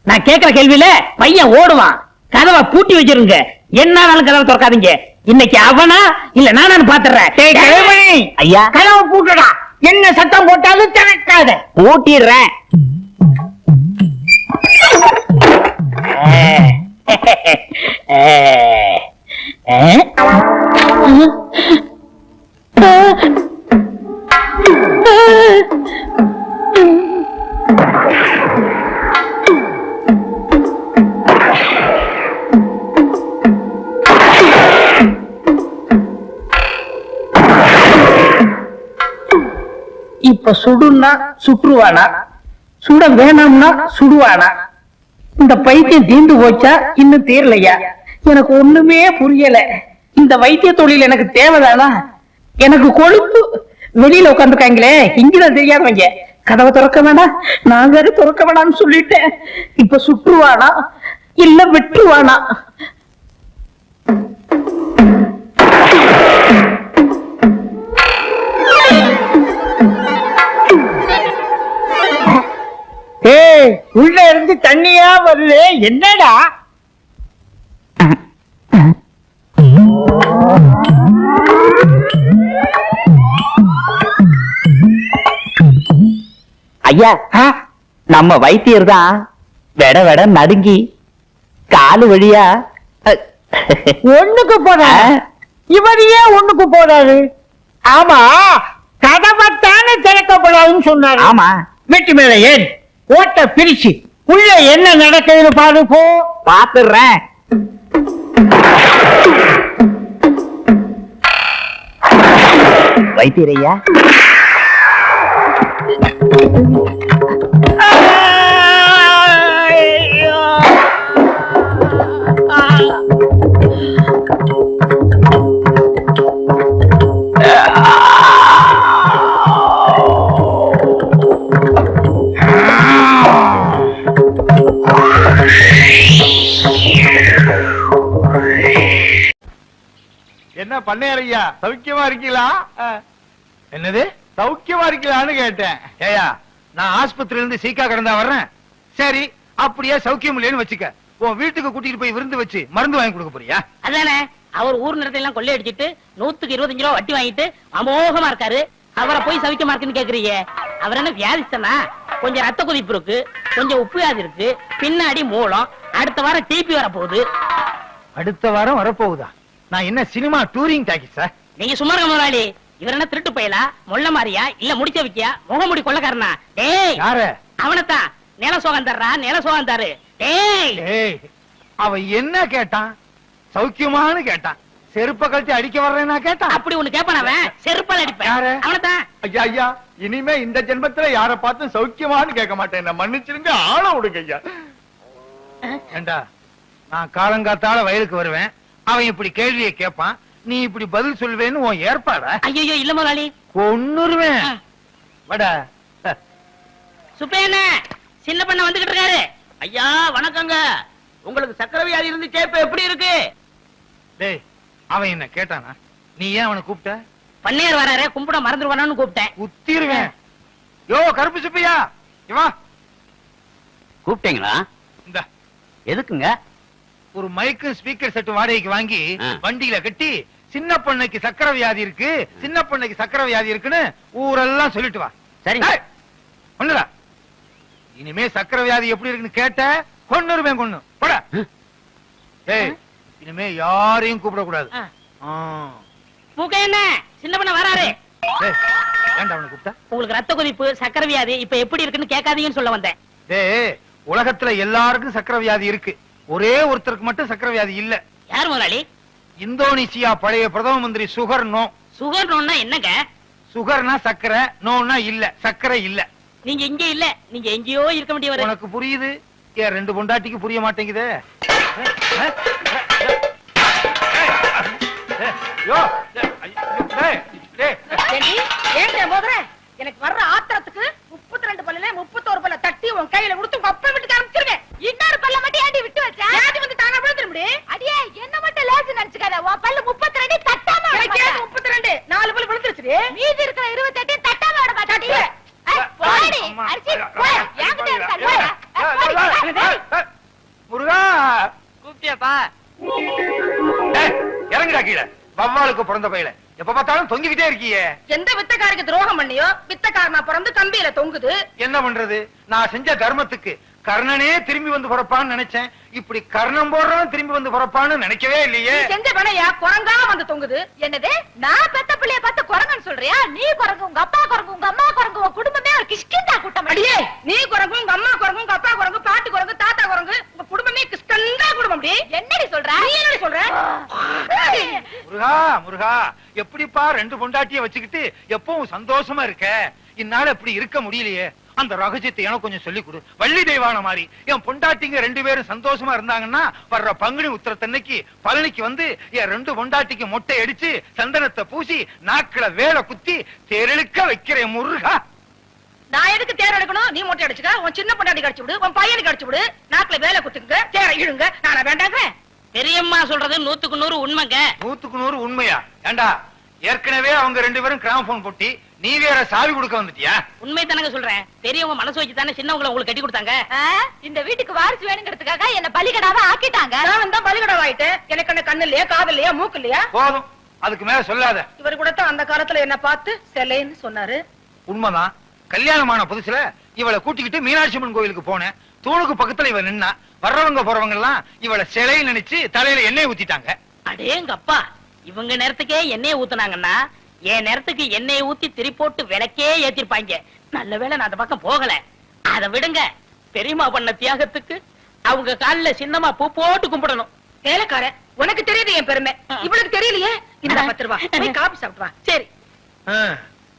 நான் கேட்கிற கேள்வியில பையன் ஓடுவான். கதவை பூட்டி வச்சிருங்க, என்னாலும் கதவை திறக்காதீங்க. இன்னைக்கு அவனா இல்ல நானு பாத்துறேன். ஐயா, கதவை பூட்டடா. என்ன சத்தம் போட்டாலும் திறக்காத. பூட்டிடுறேன். இப்ப சுடுன்னா சுற்றுவானா, சுட வேணாம்னா சுடுவானா? இந்த பைத்தியம் தீர்ந்து போச்சா இன்னும் தீரலையா? எனக்கு ஒண்ணுமே புரியல. இந்த வைத்திய தொழில் எனக்கு தேவைதானா? எனக்கு கொழுப்பு. வெளியில உட்காந்துருக்காங்களே, இங்கதான் தெரியாதவங்க. கதவை திறக்க வேணாம், நான் வேற திறக்க வேணாம்னு சொல்லிட்டேன். இப்ப சுற்றுவானா இல்ல வெற்றுவானா? ஏய், உள்ள இருந்து தண்ணியா வருது, என்னடா? ஐயா, நம்ம வைத்தியர் தான் வெட வெட நடுங்கி காலு வழியா ஒண்ணுக்கு போறாரு. இவர் ஏன் ஒண்ணுக்கு போறாரு? ஆமா, கதவைத்தானே திறக்கப்படாதுன்னு சொன்னாரு. ஆமா. வீட்டு மேல ஏன் ஓட்ட பிரிச்சு உள்ள என்ன நடக்குதுன்னு பாரு போ. பாத்துறேன். வைத்தியரையா, என்ன பண்ணையா சௌக்கியமா இருக்கீங்களா? என்னது சௌக்கியமா இருக்கீங்களான்னு கேட்டேன். ஏயா, நான் ஆஸ்பத்திரியில இருந்து சீக்கா கடந்தா வர்றேன். சரி, அப்படியே சௌக்கியம் இல்லைன்னு வச்சுக்க, உன் வீட்டுக்கு கூட்டிட்டு போய் விருந்து வச்சு மருந்து வாங்கி கொடுக்க போறியா? அதானே, அவர் ஊர் நிறத்தை எல்லாம் கொள்ளையடிச்சிட்டு 125 ரூபா வட்டி வாங்கிட்டு அமோகமா இருக்காரு. அவரை போய் சவிக்கமா இருக்குன்னு கேக்குறீங்க. அவர் என்ன வியாதிஸ்தனா? கொஞ்சம் ரத்த கொதிப்பு இருக்கு, கொஞ்சம் உப்பு வியாதி இருக்கு, பின்னாடி மூலம். அடுத்த வாரம் டிபி வர போகுது. அடுத்த வாரம் வரப்போகுதா? நான் என்ன சினிமா டூரிங் டாக்கிஸா? நீங்க சும்மா இருக்க முதலாளி. இவர் என்ன திருட்டு பயலா, மொள்ள மாறியா, இல்ல முடிச்ச வைக்கியா, முகமுடி கொள்ளக்காரனா? டேய், யாரு? அவனத்தான். நில சோகம் தர்றா, நில சோகம் தரு. டேய், ஏய், அவன் என்ன கேட்டான்? சௌக்கியமான்னு கேட்டான். செருப்ப கழிச்சு அடிக்க வர்றேன்னா கேட்டான். அப்படி ஒண்ணு கேப்பான் அவன். செருப்பால் அடிப்பேன். யாரு? அவனத்தான். ஐயா ஐயா, இனிமே இந்த ஜென்மத்துல யார பார்த்து சௌக்கியமான்னு கேட்க மாட்டேன். என்ன மன்னிச்சிருங்க, ஆள விடுங்க ஐயா. ஏண்டா, நான் காலங்காத்தால வயலுக்கு வருவேன், அவன் இப்படி கேள்வியை கேட்பான், நீ இப்படி பதில் சொல்வேன்னு உன் ஏற்பாடா? ஐயோ இல்ல முதலாளி, கொன்னுருவேன். வடா. சுப்பையண்ணே, சின்ன பண்ண வந்துகிட்டு இருக்காரு. ஐயா வணக்கங்க. உங்களுக்கு சக்கரை வியாதி இருந்து கேப்ப எப்படி இருக்கு? டேய், அவன் என்ன கேட்டானா? நீ ஏன் அவனை கூப்பிட்ட? பண்ணையார் வராரு, கும்பிட மறந்துடுவானு கூப்பிட்டேன். குத்திருவேன். யோ கருப்பு சுப்பையா, இவா கூப்பிட்டீங்களா? இந்த எதுக்குங்க? ஒரு மைக்கு ஸ்பீக்கர் செட் வாடகைக்கு வாங்கி ஆ. வண்டியில கட்டி, சின்ன பொண்ணுக்கு சக்கரை வியாதி இருக்கு, சின்ன பொண்ணுக்கு சக்கரை வியாதி இருக்குன்னு ஊரெல்லாம் சொல்லிட்டு வா. சரிங்க. டேய், ஒண்ணுடா. இனிமே சக்கரை வியாதி எப்படி இருக்குன்னு கேட்ட கொன்னுருவேன், கொன்னு போட. ஏய், இனிமே யாரையும் கூப்பிட கூடாது. மூக்கையண்ணே, சின்ன பண்ண வராரு. ஏன்டா அவனை கூப்பிட்டா? உங்களுக்கு ரத்த கொதிப்பு, சக்கரை வியாதி இப்ப எப்படி இருக்குன்னு கேட்காதீங்கன்னு சொல்ல வந்தேன். டேய், உலகத்துல எல்லாருக்கும் சக்கரை வியாதி இருக்கு, ஒரே ஒருத்தருக்கு மட்டும் சக்கரை வியாதி இல்ல. யார் முதலாளி? இந்தோனேசியா பழைய பிரதம மந்திரி சுகர் நோ. சுகர் நோன்னா என்னங்க? சுகர்னா சக்கரை, நோன்னா இல்ல, சக்கரை இல்ல. நீங்க இங்க இல்ல, நீங்க எங்கேயோ இருக்க வேண்டியவர். உனக்கு புரியுது, ஏன் ரெண்டு பொண்டாட்டிக்கு புரிய மாட்டேங்குதே? எனக்கு வர்ற ஆத்திரத்துக்கு 32 பல்லுல 31 பல்ல தட்டி உன் கையில கொடுத்து உங்க அப்பா வீட்டுக்கு அனுப்பிச்சிருவேன். இன்னொரு பல்ல மட்டும் ஏண்டி விட்டு வச்ச? ஏண்டி வந்து தானா விழுந்துற முடியும்? அடியே, என்ன மட்டும் லேசு நினைச்சுக்காத. உன் பல்லு 32 தட்டாம எனக்கு 32 4 பல்லு விழுந்துருச்சு. மீதி இருக்கிற 28 தட்டாம விட மாட்டாடி. போடி அரிசி போ. என்கிட்ட இருக்க முருகா, கூப்பிட்டியாப்பா? இறங்குடா கீழே. வவ்வாலுக்கு பிறந்த பையில எப்ப பார்த்தாலும் தொங்கிக்கிட்டே இருக்கியே. எந்த வித்தக்காரருக்கு துரோகம் பண்ணியோ வித்தக்காரனா பிறந்து கம்பியில தொங்குது. என்ன பண்றது? நான் செஞ்ச தர்மத்துக்கு கர்ணனே திரும்பி வந்து பிறப்பான்னு நினைச்சேன். இப்படி கர்ணம் போடுறவன் திரும்பி வந்து பிறப்பான்னு நினைக்கவே இல்லையே. செஞ்ச பணையா குரங்கா வந்து தொங்குது. என்னது, நான் பெத்த பிள்ளைய பார்த்து குரங்குன்னு சொல்றியா? நீ குரங்கு, உங்க அப்பா குரங்கு, உங்க அம்மா குரங்கு, உங்க குடும்பமே ஒரு கிஷ்கிந்தா கூட்டம். அடியே, நீ குரங்கு, உங்க அம்மா குரங்கு, உங்க அப்பா குரங்கு, பாட்டி குரங்கு, தாத்தா குரங்கு, உங்க குடும்பமே கிஷ்கந்தா குடும்பம். என்னடி சொல்ற? நீ என்னடி சொல்ற? முருகா முருகா, எப்படிப்பா ரெண்டு பொண்டாட்டிய வச்சுக்கிட்டு எப்பவும் சந்தோஷமா இருக்க? இந்நாள் இப்படி இருக்க முடியலையே. அந்த ரகசியத்தை எனக்கு கொஞ்சம் சொல்லி கொடு. வள்ளி தெய்வான மாதிரி என் பொண்டாட்டிங்க ரெண்டு பேரும் சந்தோஷமா இருந்தாங்கன்னா வர்ற பங்குனி உத்திரத்தன்னைக்கு பழனிக்கு வந்து என் ரெண்டு பொண்டாட்டிக்கு மொட்டை அடிச்சு சந்தனத்தை பூசி நாக்குல வேலை குத்தி தேரெழுக்க வைக்கிறேன் முருகா. நான் எதுக்கு தேர் எடுக்கணும்? நீ மொட்டை அடிச்சுக்க, உன் சின்ன பொண்டாட்டி கடிச்சு விடு, உன் பையனுக்கு கடிச்சு விடு, நாக்குல வேலை குத்துங்க, தேரை இழுங்க. நானா வேண்டாங்க? பெரியம்மா சொல்றது 100க்கு 100 உண்மைங்க. 100க்கு 100 உண்மையா? ஏண்டா, ஏற்கனவே அவங்க ரெண்டு பேரும் கிராமபோன் போட்டி, நீ வேற சாவி கொடுக்க வந்துட்டியா? உண்மை தானங்க சொல்றேன். பெரியவங்க மனசு வச்சு தானே சின்னவங்களை உங்களுக்கு கட்டி கொடுத்தாங்க. இந்த வீட்டுக்கு வாரிசு வேணுங்கிறதுக்காக என்ன பலிகடாவா ஆக்கிட்டாங்க. நான் தான் பலிகடாவா ஆயிட்டேன். எனக்கு என்ன கண்ணு இல்லையா, காது இல்லையா, மூக்கு இல்லையா? போதும், அதுக்கு மேல சொல்லாத. இவர் கூட தான் அந்த காலத்துல என்ன பார்த்து செல்லைன்னு சொன்னாரு. உண்மைதான். கல்யாணமான புதுசுல இவளை கூட்டிக்கிட்டு மீனாட்சி அம்மன் கோயிலுக்கு போனேன். தூணுக்கு பக்கத்துல இவ நின்னா, வர்றவங்க போறவங்க எல்லாம் இவளை சிலை நினைச்சு தலையில எண்ணெய் ஊத்திட்டாங்க. அடேங்கப்பா, இவங்க நேரத்துக்கே எண்ணெயை ஊத்துனாங்கன்னா என் நேரத்துக்கு எண்ணெயை ஊத்தி திரி போட்டு விளக்கே ஏத்திருப்பாங்க. நல்ல வேளை நான் அந்த பக்கம் போகல. அதை விடுங்க, பெரியம்மா பண்ண தியாகத்துக்கு அவங்க கால்ல சின்னமா பூ போட்டு கும்பிடணும். வேலைக்கார, உனக்கு தெரியுது என் பெருமை, இவளுக்கு தெரியலையே. இந்த 10 ரூபாய் போய் காபி சாப்பிட்டு வா. சரி.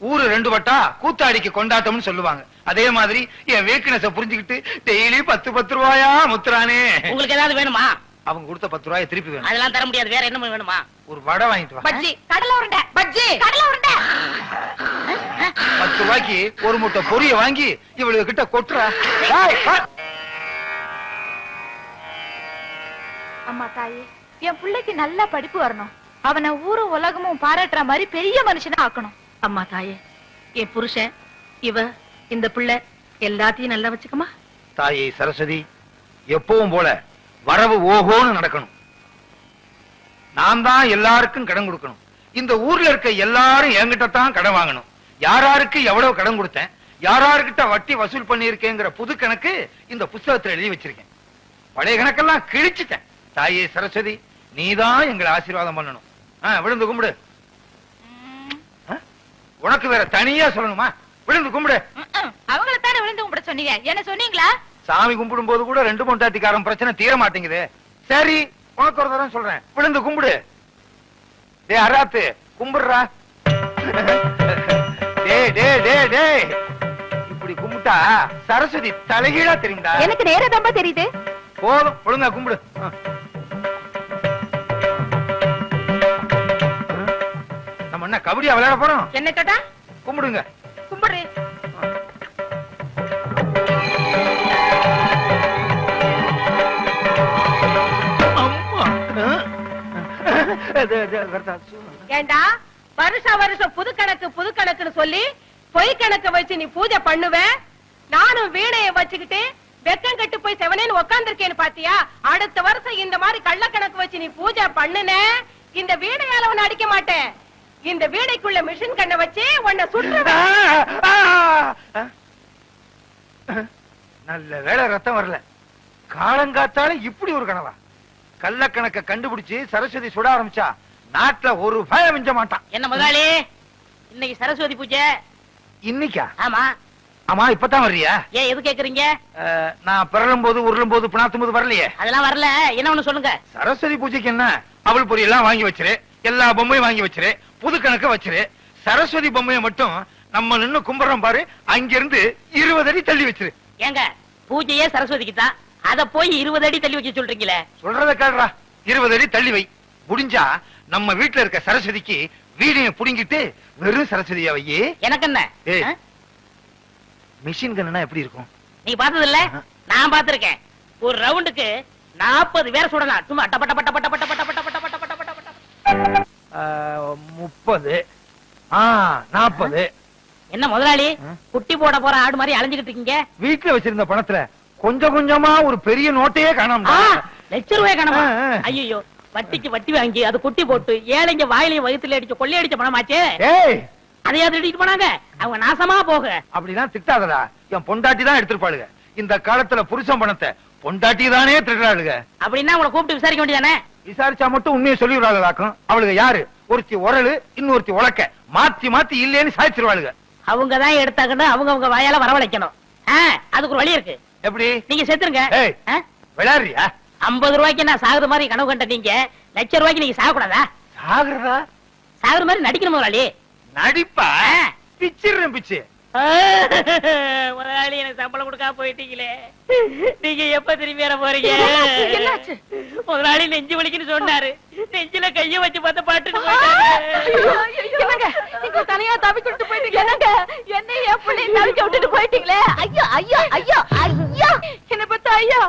ஊரு 2 வட்டா கூத்தாடிக்கு கொண்டாட்டம்னு சொல்லுவாங்க. அதே மாதிரி என் வீக்னஸ புரிஞ்சுக்கிட்டு டெய்லி 10 ரூபாயா முத்துறானே. உங்களுக்கு ஏதாவது வேணுமா? அவங்க கொடுத்த 10 ரூபாயை திருப்பி வேணும். அதெல்லாம் தர முடியாது. வேற என்ன வேணுமா? ஒரு வடை வாங்கிட்டு வா. பஜ்ஜி, கடலை உருண்டை, பஜ்ஜி, கடலை உருண்டை. 10 ரூபாய்க்கு ஒரு முட்டை பொரிய வாங்கி இவளுக்கு கிட்ட கொட்டுறா. அம்மா தாயே, என் பிள்ளைக்கு நல்ல படிப்பு வரணும். அவனை ஊரும் உலகமும் பாராட்டுற மாதிரி பெரிய மனுஷனா ஆக்கணும். அம்மா தாயே, என் புருஷன், இவ, இந்த பிள்ளை எல்லாத்தையும் நல்லா வச்சுக்கமா. தாயே சரஸ்வதி, எப்பவும் போல வரவு ஓஹோன்னு நடக்கணும். நான் தான் எல்லாருக்கும் கடன் கொடுக்கணும். இந்த ஊர்ல இருக்க எல்லாரும் என்கிட்ட தான் கடன் வாங்கணும். யாராருக்கு எவ்வளவு கடன் கொடுத்தேன், யாராருக்கிட்ட வட்டி வசூல் பண்ணியிருக்கேங்கிற புது கணக்கு இந்த புஸ்தகத்துல எழுதி வச்சிருக்கேன். பழைய கணக்கெல்லாம் கிழிச்சிட்டேன். தாயே சரஸ்வதி, நீதான் எங்களை ஆசீர்வாதம் பண்ணணும். விழுந்து கும்பிடு. உனக்கு வேற தனியா சொல்லணுமா? விழுந்து கும்பிடு. அவங்கள தானே விழுந்து கும்பிட சொன்னீங்க, என்ன சொன்னீங்களா? சாமி கும்பிடும் போது கூட 2 பொண்டாட்டிக்காரன் பிரச்சனை தீர மாட்டேங்குது. சரி, உனக்கு ஒரு தரம் சொல்றேன், விழுந்து கும்பிடு. டே அராத்து, கும்பிடுறா. இப்படி கும்பிட்டா சரஸ்வதி தலைகீழா தெரியும்டா. எனக்கு நேரதாம்பா தெரியுது. போதும், ஒழுங்கா கும்பிடு. நம்ம என்ன கபடியா விளையாட போறோம்? என்ன கேட்டா? கும்பிடுங்க. கும்பிடு. ஏண்டா, வருஷம் புது கணக்குன்னு சொல்லி பொய் கணக்கு வச்சு நீ பூஜை பண்ணுவ. நானும் வீணைய வச்சுக்கிட்டு வெக்கம் கட்டு போய் செவனேன்னு உட்கார்ந்திருக்கேன்னு பாத்தியா? அடுத்த வருஷம் இந்த மாதிரி கள்ள கணக்கு வச்சு நீ பூஜை பண்ணுன, இந்த வீணையால உன்னை அடிக்க மாட்டேன். இந்த வீணைக்குள்ள மிஷின் கண்ணை வச்சு உன்னை சுற்றுவேன். நல்ல வேளை ரத்தம் வரல. காலங்காத்தால இப்படி ஒரு கனவா? கள்ள கணக்க கண்டுபிடிச்சு சரஸ்வதி சுட ஆரம்பிச்சா நாட்டுல ஒரு பயம் மிஞ்ச மாட்டான். என்ன முதலாளி, இன்னைக்கு சரஸ்வதி பூஜை? இன்னைக்கா? ஆமா. ஆமா, இப்பதான் வர்றியா? ஏன் எது கேக்குறீங்க? நான் பிறலும் போது உருளும் போது பிணாத்தும் போது வரலையே. அதெல்லாம் வரல. என்ன ஒண்ணு சொல்லுங்க. சரஸ்வதி பூஜைக்கு என்ன, அவள் பொரி எல்லாம் வாங்கி வச்சிரு, எல்லா பொம்மையும் வாங்கி வச்சிரு, புது கணக்க வச்சிரு. சரஸ்வதி பொம்மையை மட்டும் நம்ம நின்னு கும்பிடுறோம் பாரு, அங்கிருந்து 20 அடி தள்ளி வச்சிரு. ஏங்க, பூஜையே சரஸ்வதிக்கு தான், அத போய் 20 அடி தள்ளி வைக்க சொல்றீங்களே. சொல்றத கேளுடா. 20 அடி தள்ளி வை. முடிஞ்சா நம்ம வீட்டுல இருக்க சரஸ்வதிக்கு வீடியோ புடிங்கிட்டு வெறும் சரஸ்வதியா வையே. எனக்கு என்ன? மிஷின் கன்னா எப்படி இருக்கும்? நீ பார்த்தது இல்ல? நான் பார்த்திருக்கேன். ஒரு ரவுண்டுக்கு 40 பேர் சுடலாம். சும்மா டப்ப டப்ப டப்ப டப்ப டப்ப டப்ப டப்ப டப்ப டப்ப டப்ப டப்ப. 30 40. என்ன முதலாளி, குட்டி போட போற ஆடு மாதிரி அலைஞ்சுகிட்டு இருக்கீங்க? வீட்டுல வச்சிருந்த பணத்துல கொஞ்சம் கொஞ்சமா ஒரு பெரிய நோட்டையே காணோம். ₹1,00,000 காணோமா? ஐயோ, வட்டிக்கு வட்டி வாங்கி அது குட்டி போட்டு ஏழைங்க வாயிலையும் வயித்துல அடிச்ச கொள்ளையடிச்ச பணமாச்சே. அதையா திருடிட்டு போனாங்க? அவங்க நாசமா போக. அப்படிதான் திட்டாதடா. என் பொண்டாட்டி தான் எடுத்துருப்பாளுங்க. இந்த காலத்துல புருஷன் பணத்தை பொண்டாட்டி தானே திருடாளுங்க. அப்படின்னா உங்களை கூப்பிட்டு விசாரிக்க வேண்டியதானே? விசாரிச்சா மட்டும் உண்மையை சொல்லிவிடாளுக்கும். அவளுக்கு யாரு? ஒருத்தி உரலு, இன்னொருத்தி உலக்க, மாத்தி மாத்தி இல்லேன்னு சாய்ச்சிருவாளுங்க. அவங்கதான் எடுத்தாங்கன்னு அவங்க வாயால வரவழைக்கணும். அதுக்கு ஒரு வழி இருக்கு. எப்படி? நீங்க செத்துருங்க. விளையாடுறியா? 50 ரூபாய்க்கு நான் சாகுற மாதிரி கனவு கண்ட நீங்க ₹1,00,000 நீங்க சாகக்கூடாதா? சாகுறதா? சாகுற மாதிரி நடிக்கணும் முதலாளி. நடிப்பா? பிச்சிடுறேன் பிச்சு. முதலாளி, எனக்கு சம்பளம் கொடுக்காம போயிட்டீங்களே, நீங்க எப்ப திரும்பி வர போறீங்க? முதலாளி நெஞ்சு வலிக்குன்னு சொன்னாரு. நெஞ்சில கைய வச்சு பார்த்த பாட்டுன்னு தனியா தவிக்கிட்டு போயிட்டீங்க. என்ன என் பிள்ளைய தவிக்க விட்டுட்டு போயிட்டீங்களே. ஐயோ ஐயோ ஐயோ ஐயோ, என்ன பத்த ஐயோ.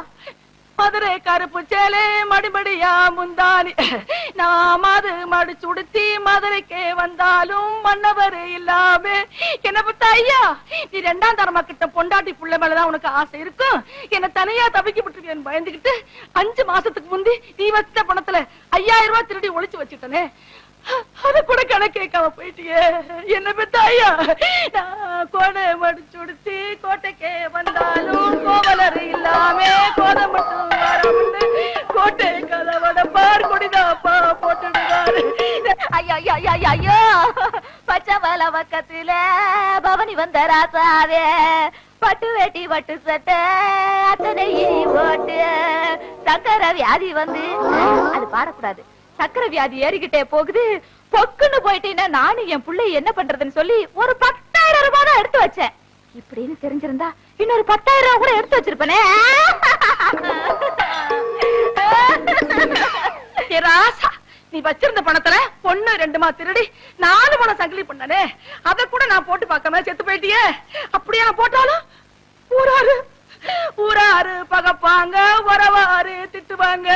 மதுரை கருப்பு சேலை மடிமடியா முந்தானி, நான் மது மடிச்சு உடுத்தி மதுரைக்கே வந்தாலும் மன்னவர் இல்லாம என்ன பத்த ஐயா. நீ 2ஆம் தரமா கிட்ட பொண்டாட்டி புள்ள மேலதான் உனக்கு ஆசை இருக்கும். என்ன தனியா தவிக்க விட்டுருக்கேன் பயந்துகிட்டு 5 மாசத்துக்கு முந்தி நீ வச்ச பணத்துல 5000 ரூபாய் திருடி ஒளிச்சு வச்சுட்டனே. அத கூட கணக்கு கேட்காம போயிட்டியே. என்ன பெத்தாயா? நான் கோடை மடிச்சுடுத்தி கோட்டைக்கே வந்தாலும் கோவலர் இல்லாம கோதை மட்டும் வராமட்டு கோட்டை கதவட பார் கொடிதாப்பா போட்டுடுவாரு. ஐயோ பச்சை வல பக்கத்துல பவனி வந்த ராசாவே பட்டு வேட்டி பட்டு சட்டை அத்தனை போட்டு சக்கரை வியாதி வந்து அது பாடக்கூடாது. சக்கரை வியாதி ஏறிக்கிட்டே போகுது. பொக்குன்னு போயிட்டீங்கன்னா நானும் என் பிள்ளை என்ன பண்றதுன்னு சொல்லி ஒரு 10,000 ரூபாய் தான் எடுத்து வச்சேன். இப்படின்னு தெரிஞ்சிருந்தா இன்னொரு 10,000 ரூபாய் கூட எடுத்து வச்சிருப்பேனே. ராசா, நீ வச்சிருந்த பணத்துல 1 2 திருடி 4 பணம் சங்கிலி பண்ணனே, அத கூட நான் போட்டு பார்க்காம செத்து போயிட்டியே. அப்படியே நான் போட்டாலும் ஊராரு பகப்பாங்க, உறவாரு திட்டுவாங்க.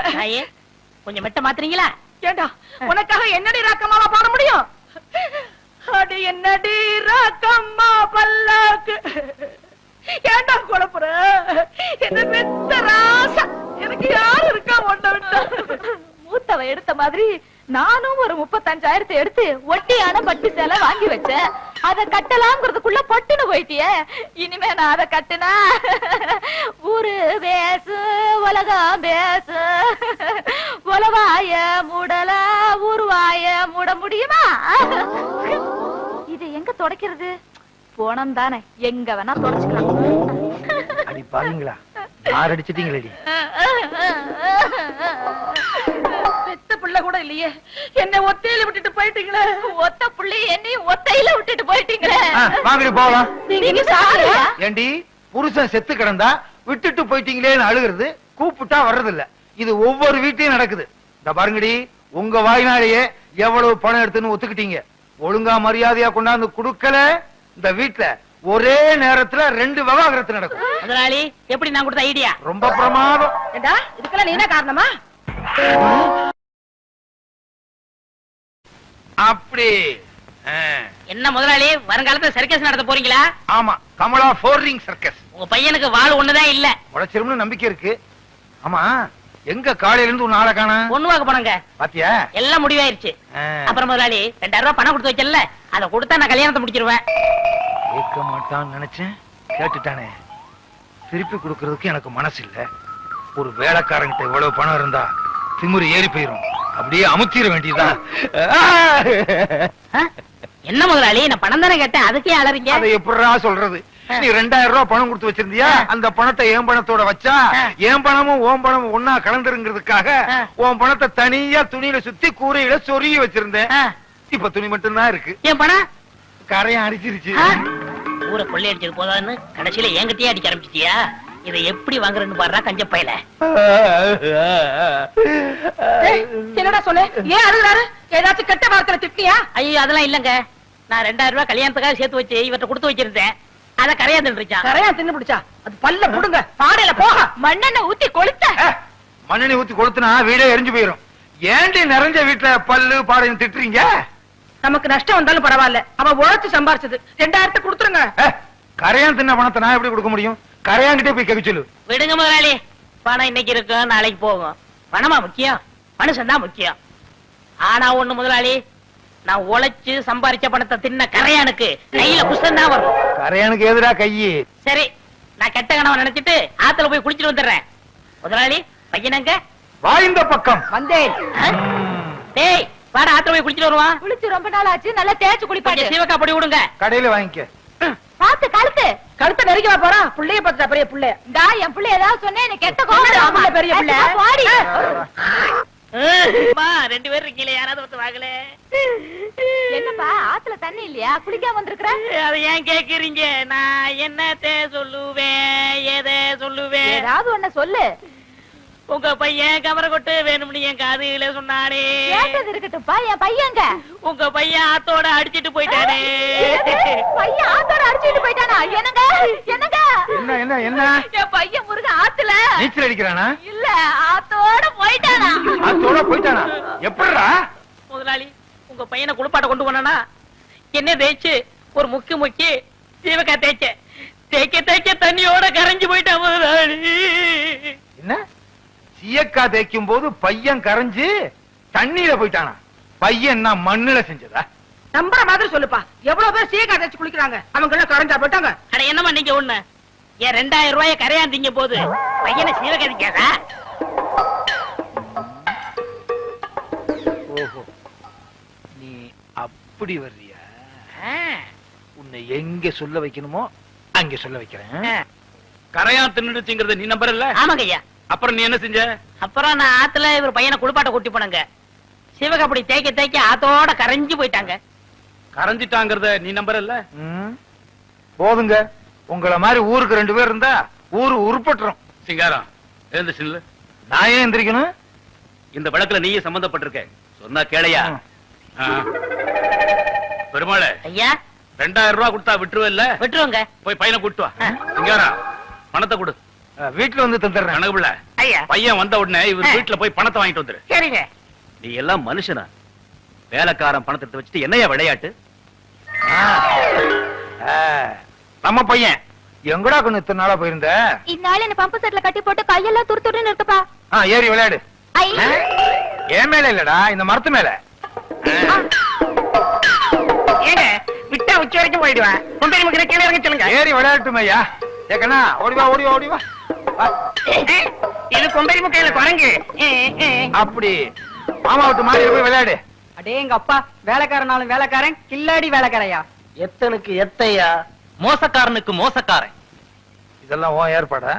கொஞ்சம் மெட்ட மாத்துறீங்களா? ஏண்டா உனக்காக என்னடி ராக்கம்மாவா பாட முடியும்? அடி என்னடி ராக்கம்மா பல்லாக்கு. ஏண்டா குழப்புற? என்ன பெத்த ராசா, எனக்கு யாரு இருக்கா ஒண்ண விட்டா? மூத்தவ எடுத்த மாதிரி நானும் ஒரு 35,000 எடுத்து ஒட்டியான பட்டு சேலை வாங்கி வச்சேன். அத கட்டலாம்ங்கிறதுக்குள்ள பொட்டுன்னு போயிட்டியே. இனிமே நான் அத கட்டுனா ஊரு பேசு உலகம் பேசு. உலவாய மூடல ஊருவாய மூட முடியுமா? இது எங்க தொடக்கிறது? போனம் தானே, எங்க வேணா தொடச்சுக்கலாம். அடி பாருங்களா, ஆரடிச்சிட்டீங்களேடி. பெத்த பிள்ளை கூட இல்லையே, என்ன ஒத்தையில விட்டுட்டு போயிட்டீங்களே. ஒத்த பிள்ளை என்னையும் ஒத்தையில விட்டுட்டு போயிட்டீங்களே. வாங்கடி போலாம். நீங்க சாரியா? ஏண்டி புருஷன் செத்து கிடந்தா விட்டுட்டு போயிட்டீங்களேன்னு அழுகிறது, கூப்பிட்டா வர்றதில்ல. இது ஒவ்வொரு வீட்லயும் நடக்குது. இந்த பாருங்கடி, உங்க வாய்னாலேயே எவ்வளவு பணம் எடுத்துன்னு ஒத்துக்கிட்டீங்க. ஒழுங்கா மரியாதையா கொண்டாந்து குடுக்கல, இந்த வீட்டுல ஒரே நேரத்துல 2 விவாகரத்து நடக்கும். முதலாளி, எப்படி நான் கொடுத்த ஐடியா? ரொம்ப பிரமாதம். ஏண்டா இதுக்கெல்லாம் நீ என்ன காரணமா? அப்படி என்ன முதலாளி, வருங்காலத்துல சர்க்கஸ் நடத்த போறீங்களா? ஆமா, கமலா ஃபோர்ரிங் சர்க்கஸ். உங்க பையனுக்கு வாள் ஒண்ணுதான் இல்ல, உழைச்சிரும்னு நம்பிக்கை இருக்கு. ஆமா, எங்க காலையில இருந்து ஒரு நாளை காண? பொண்ணுவாக்க போனங்க. பாத்தியா, எல்லாம் முடிவாயிருச்சு. அப்புறம் முதலாளி 2000 ரூபாய் பணம் கொடுத்து வச்சல, அதை கொடுத்தா நான் கல்யாணத்தை முடிச்சிருவேன். கேட்க மாட்டான்னு நினைச்சேன், கேட்டுட்டானே. திருப்பி கொடுக்கறதுக்கு எனக்கு மனசு இல்ல. ஒரு வேலைக்காரங்கிட்ட இவ்வளவு பணம் இருந்தா திமுரு ஏறி போயிரும். அப்படியே அமுத்திர வேண்டியதுதான். என்ன முதலாளி, நான் பணம் தானே கேட்டேன், அதுக்கே அலறீங்க? அதை எப்படிடா சொல்றது? நீ 2000 ரூபாய் பணம் கொடுத்து வச்சிருந்தியா? அந்த பணத்தை என் பணத்தோட வச்சா என் பணமும் ஓம் பணமும் ஒன்னா கலந்துருங்கிறதுக்காக உன் பணத்தை தனியா துணியில சுத்தி கூரையில சொருகி வச்சிருந்தேன். இப்ப துணி மட்டும் தான் இருக்கு. என் பணம் கரையும் அடிச்சிருச்சு. ஊரை கொள்ளை அடிச்சது போதான்னு கடைசியில என்கிட்டயே அடிக்க ஆரம்பிச்சிட்டியா? இதை எப்படி வாங்குறேன்னு பாடுறா கஞ்ச பையல. என்னடா சொல்லு, ஏன் அழுகுறாரு? ஏதாச்சும் கெட்ட வார்த்தை திட்டியா? ஐயோ அதெல்லாம் இல்லங்க, நான் 2000 ரூபாய் கல்யாணத்துக்காக சேர்த்து வச்சு இவற்றை கொடுத்து வச்சிருந்தேன். அத கரையா தின்றுச்சான். கரையா தின்னு பிடிச்சா? அது பல்ல புடுங்க, பாடையில போக மண்ணெண்ணெய் ஊத்தி கொளுத்த. மண்ணெண்ணெய் ஊத்தி கொளுத்துனா வீடே எரிஞ்சு போயிரும். ஏண்டி நிறைஞ்ச வீட்டுல பல்லு பாடையும் திட்டுறீங்க? நமக்கு நஷ்டம் வந்தாலும் பரவாயில்ல, அவன் உழைச்சு சம்பாரிச்சது. 2000 கொடுத்துருங்க. கரையான் தின்ன பணத்தை நான் எப்படி கொடுக்க முடியும்? கரையாங்கிட்டே போய் கேட்க சொல்லு. விடுங்க முதலாளி, பணம் இன்னைக்கு இருக்கும் நாளைக்கு போகும். பணமா முக்கியம், மனுஷன் தான் முக்கியம். ஆனா ஒண்ணு முதலாளி, நான் உழைச்சு சம்பாரிச்ச பணத்தை தின்ன கரையானுக்கு கையில புஷ்டம் தான் வரும். கரையானுக்கு எதிரா கையி? சரி, நான் கெட்ட கனவை நினைச்சிட்டு ஆத்துல போய் குளிச்சிட்டு வந்துடுறேன். முதலாளி, பையனங்க வாய்ந்த பக்கம் வந்தேன். டேய் வாடா, ஆத்துல போய் குளிச்சிட்டு வருவான். குளிச்சு ரொம்ப நாள் ஆச்சு, நல்லா தேய்ச்சு குளிப்பாட்டு. சிவக்கா பொடி விடுங்க. கடையில வாங்கிக்க. பாத்து கழுத்தை நெருங்கி போறா. புள்ளைய பார்த்தா பெரிய புள்ள. டா என் புள்ள ஏதாவது சொன்னே எனக்கு கெட்ட கோவம். பெரிய புள்ள பாடி. 2 பேர் இருக்கீங்களே, யாராவது வந்து வாங்கல. என்னப்பா ஆத்துல தண்ணி இல்லையா? குளிக்காம வந்திருக்கிற? அதை ஏன் கேக்குறீங்க? நான் என்னத்தை சொல்லுவேன், எதை சொல்லுவேன்? ஏதாவது ஒண்ணு சொல்லு. உங்க பையன் கவர கொட்டு வேணும்னு என் காதுல சொன்னானே. கேட்டது இருக்கட்டும்பா, என் பையங்க. உங்க பையன் ஆத்தோட அடிச்சிட்டு போயிட்டானே. பையன் ஆத்தோட அடிச்சிட்டு போயிட்டானா? என்னங்க என்னங்க? என்ன என்ன என்ன? என் பையன் முருக ஆத்துல நீச்சல் அடிக்கிறானா? இல்ல, ஆத்தோட போயிட்டானா. ஆத்தோட போயிட்டானா? எப்படிடா? முதலாளி, உங்க பையனை குளிப்பாட்ட கொண்டு போனா என்ன தேய்ச்சு ஒரு முக்கி சீவக்கா தேய்க்க தண்ணியோட கரைஞ்சு போயிட்டான் முதலாளி. என்ன? சீயக்கா தேய்க்கும் போது பையன் கரைஞ்சு தண்ணீர போயிட்டானா? பையன் என்ன மண்ணுல செஞ்சதா? நம்புற மாதிரி சொல்லுப்பா. எவ்வளவு பேர் சீக்கா தச்சு குளிக்கிறாங்க, அவங்க எல்லாம் கரைஞ்சா போயிட்டாங்க. அட என்னமா நீங்க ஒண்ணு ஏன் 2000 ரூபாய கரையாந்தீங்க போது பையனை சீவகதிக்காதா? ஓஹோ, நீ அப்படி வர்றியா? உன்னை எங்க சொல்ல வைக்கணுமோ அங்க சொல்ல வைக்கிறேன். கரையா தின்னுடுச்சுங்கிறத நீ நம்பறல்ல? ஆமாங்க ஐயா. அப்புறம் நீ என்ன செஞ்ச? அப்புறம் நான் ஆத்துல இவர் பையனை குளிப்பாட்ட கூட்டி போனங்க. சிவக அப்படி தேய்க்க தேய்க்க ஆத்தோட கரைஞ்சு போயிட்டாங்க. கரைஞ்சிட்டாங்கிறத நீ நம்பறல்ல? போதுங்க, உங்கள மாதிரி ஊருக்கு 2 பேர் இருந்தா ஊரு உருப்பட்டுரும். சிங்காரம் எழுந்து சில்லு. நான் ஏன் எந்திரிக்கணும்? இந்த வழக்குல நீயே சம்பந்தப்பட்டிருக்க, சொன்னா கேளையா? பெருமாளே, ஐயா 2000 ரூபாய் கொடுத்தா விட்டுருவல்ல? விட்டுருவோங்க. போய் பையனை கூட்டு வா. சிங்காரம் பணத்தை கொடு. வீட்டுல வந்து தந்துடுறேன். கணக்குல ஐயா பையன் வந்த உடனே இவர் வீட்டுல போய் பணத்தை வாங்கிட்டு வந்துரு. சரிங்க. நீ எல்லாம் மனுஷனா? வேலைக்காரன் பணத்தை எடுத்து வச்சுட்டு என்னையா விளையாட்டு? நம்ம பையன் எங்கடா கொண்டு இத்தனை நாளா போயிருந்த? இந்நாள் என்ன பம்பு செட்ல கட்டி போட்டு கையெல்லாம் துரு துருன்னு இருக்குப்பா. ஏறி விளையாடு. என் மேல இல்லடா, இந்த மரத்து மேல. ஏங்க விட்டா உச்சி வரைக்கும் போயிடுவேன். கொண்டை முக்கிற கீழே இறங்க சொல்லுங்க. ஏறி விளையாட்டுமே ஐயா. ஏக்கண்ணா ஓடிவா ஓடிவா ஓடிவா. இது கொண்டை முக்கையில குரங்கு. அப்படி மாமா விட்டு மாறி போய் விளையாடு. அடே எங்க அப்பா, வேலைக்காரனாலும் வேலைக்காரன், கில்லாடி வேலைக்காரையா. எத்தனுக்கு எத்தையா, மோசக்காரனுக்கு மோசக்காரன். இதெல்லாம் உன் ஏற்பாடா?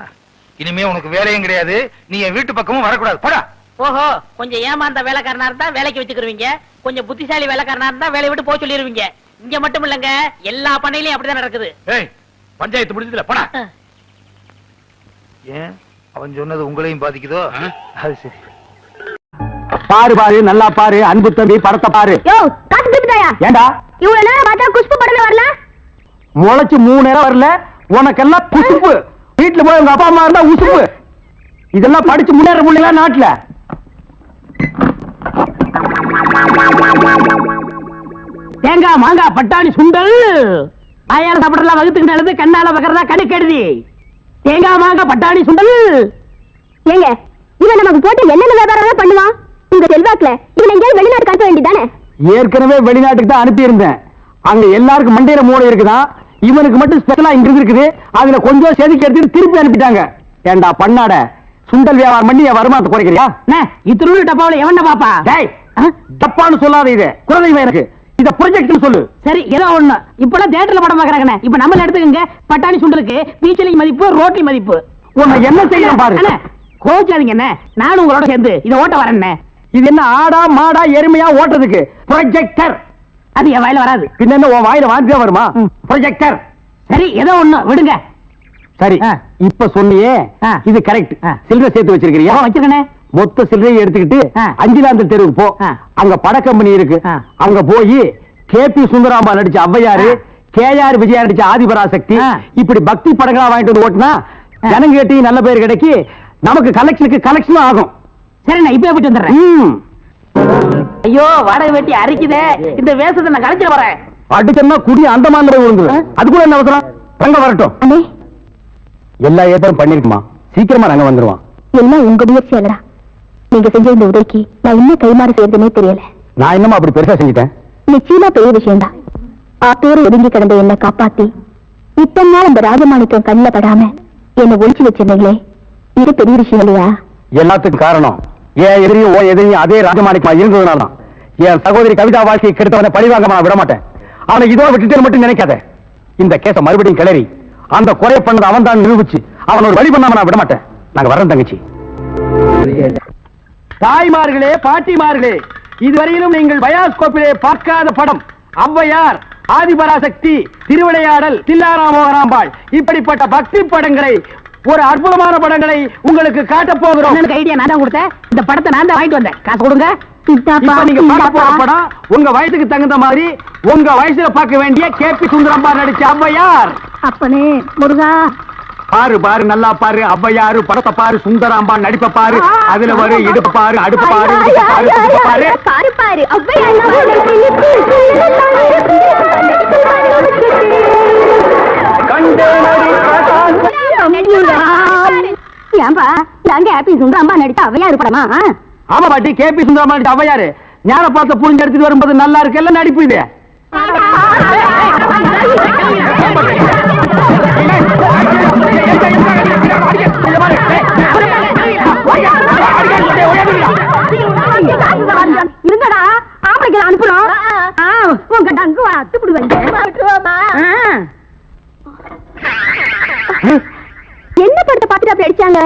இனிமே உனக்கு வேலையும் கிடையாது, நீ என் வீட்டு பக்கமும் வரக்கூடாது. போடா. ஓஹோ, கொஞ்சம் ஏமாந்த வேலைக்காரனா இருந்தா வேலைக்கு வச்சுக்கிருவீங்க, கொஞ்சம் புத்திசாலி வேலைக்காரனா இருந்தா வேலையை விட்டு போக சொல்லிருவீங்க. இங்க மட்டும் இல்லங்க, எல்லா பண்ணையிலயும் அப்படிதான் நடக்குது. ஏய், பஞ்சாயத்து முடிஞ்சதுல போடா. ஏன் அவன் சொன்னது உங்களையும் பாதிக்குதோ? அது சரி. பாரு பாரு, நல்லா பாரு, அன்பு தம்பி படத்தை பாரு. யோ காசு திட்டுதாயா? ஏண்டா இவ்வளவு நேரம் பார்த்தா குஷ்பு படமே வரல. முளைச்சு 3 நேரம் வரல, உனக்கெல்லாம் குசுப்பு. வீட்டுல போய் உங்க அப்பா அம்மா இருந்தா உசுப்பு. இதெல்லாம் படிச்சு முன்னேற முடியல நாட்டுல. தேங்காய் மாங்காய் பட்டாணி சுண்டல் ஆயார சாப்பிடலாம், வகுத்துக்கு நல்லது, கண்ணால பக்கறதா கடுக்கெடுதி. தேங்காய் மாங்காய் பட்டாணி சுண்டல். ஏங்க இவன் நமக்கு போட்டு என்னென்ன வியாபாரம் பண்ணுவான்? உங்க செல்வாக்குல இவன் எங்கேயாவது வெளிநாட்டு காட்ட வேண்டியதானே? ஏற்கனவே வெளிநாட்டுக்கு தான் அனுப்பி இருந்தேன். அங்க எல்லாருக்கும் மண்டையில மூளை இருக்குதான், இவனுக்கு மட்டும் ஸ்பெஷலா இங்க இருக்குது. அதுல கொஞ்சம் செதுக்கி எடுத்துட்டு திருப்பி அனுப்பிட்டாங்க. ஏண்டா பண்ணாட, சுண்டல் வியாபாரம் பண்ணி என் வருமானத்தை குறைக்கிறியா? இத்திரு டப்பாவில எவன பாப்பா? டப்பான்னு சொல்லாத, இது குறைவை எனக்கு. இத ப்ரொஜெக்ட் சொல்லு. சரி, ஏதோ ஒண்ணு. இப்பெல்லாம் தியேட்டர்ல படம் பாக்குறாங்க. இப்ப நம்ம எடுத்துக்கங்க, பட்டாணி சுண்டலுக்கு பீச்சலி மதிப்பு, ரோட்டி மதிப்பு. உன்னை என்ன செய்யணும் பாரு. கோச்சாதீங்க என்ன, நானும் உங்களோட சேர்ந்து இதை ஓட்ட வரேன். இது என்ன ஆடா மாடா எருமையா ஓட்டுறதுக்கு? ப்ரொஜெக்டர். அது என் வாயில வராது. பின்ன என்ன உன் வாயில வாந்தியா வருமா? ப்ரொஜெக்டர். சரி, ஏதோ ஒண்ணு விடுங்க. சரி, இப்ப சொன்னியே இது கரெக்ட். சில்லறை சேர்த்து வச்சிருக்கிறியா? வச்சிருக்கனே. மொத்த சில்லறையை எடுத்துக்கிட்டு அஞ்சிலாந்த தெருவுக்கு போ. அங்க பட கம்பெனி இருக்கு. அங்க போய் கேபி சுந்தராம்பா நடிச்ச ஔவையாரு, கேஆர் விஜயா நடிச்ச ஆதிபராசக்தி, இப்படி பக்தி படங்களா வாங்கிட்டு வந்து ஓட்டுனா ஜனங்கேட்டி நல்ல பேர் கிடைக்கி, நமக்கு கலெக்ஷன் ஆகும். சரி, நான் இப்ப போயிட்டு வந்துடுறேன். ஐயோ, வாடகை வெட்டி அரிக்குதே, இந்த வேஷத்தை நான் கலைச்சிட வரேன். அடிச்சா குடி அந்த மாதிரி விழுந்து, அது கூட என்ன அவசரம்? தங்க வரட்டும். எல்லா ஏற்பாடும் பண்ணிருக்குமா, சீக்கிரமா நாங்க வந்துருவோம். எல்லாம் உங்க முயற்சி இல்லடா. நீங்க செஞ்ச இந்த உதவிக்கு நான் இன்னும் கைமாறு செய்யறதுனே தெரியல. நான் என்னமா அப்படி பெருசா செஞ்சுட்டேன்? நிச்சயமா பெரிய விஷயம்தான். ஆத்தோடு ஒதுங்கி கிடந்த என்னை காப்பாத்தி இத்தனை நாள் இந்த ராஜமாணிக்கம் கண்ணில படாம என்னை ஒழிச்சு வச்சிருந்தீங்களே, இது பெரிய விஷயம் இல்லையா? எல்லாத்துக்கும் காரணம் ஏன் எதிரியும் ஓ எதிரியும் அதே ராஜமாணிக்கமா இருந்ததுனால. என் சகோதரி கவிதா வாழ்க்கையை கெடுத்தவனை பழிவாங்க விட மாட்டேன். அவனை இதோட விட்டுட்டு மட்டும் நினைக்காத. இந்த கேஸ மறுபடியும் கிளறி அந்த குறை பண்ணது அவன் தான் நிரூபிச்சு அவன் ஒரு வழி பண்ணாம நான் விட மாட்டேன். நாங்க வர்றோம் தங்கச்சி. தாய்மார்களே, பாட்டிமார்களே, இதுவரையிலும் நீங்கள் பயாஸ்கோப்பிலே பார்க்காத படம் ஔவையார், ஆதிபராசக்தி, திருவிளையாடல், தில்லாராமோகராம்பாள், இப்படிப்பட்ட பக்தி படங்களை, ஒரு அற்புதமான படங்களை உங்களுக்கு காட்ட போகிறோம். ஐடியா நான் தான் கொடுத்தேன். இந்த படத்தை நான் தான் வாங்கிட்டு வந்தேன். காசு கொடுங்க. இப்ப நீங்க பார்க்க போற படம் உங்க வயசுக்கு தகுந்த மாதிரி உங்க வயசுல பார்க்க வேண்டிய கேபி சுந்தரம்பா நடிச்ச ஔவையார். அப்பனே முருகா, பாரு பாரு, நல்லா பாரு. ஔவையாரு படத்தை பாரு, சுந்தராம்பா நடிப்ப பாரு. அதுல வரு இடுப்பு பாரு, அடுப்பு பாரு, பாரு பாரு பாரு. ஏன்பா, நாங்க ஹாப்பி சுந்தராம்பா நடிச்ச ஔவையாரு படமா? ஆமா பாட்டி, கேபி சுந்தரம்பா நடிச்ச ஔவையாரு. ஞான பார்த்த புரிஞ்சு எடுத்துட்டு வரும்போது நல்லா இருக்குல்ல நடிப்பு இது. இருங்கடா ஆம்பளைக்கு அனுப்பணும். உங்க டங்கு அத்துப்பிடுவாங்க. என்ன படத்தை பார்த்துட்டு அப்படி அடிச்சாங்க?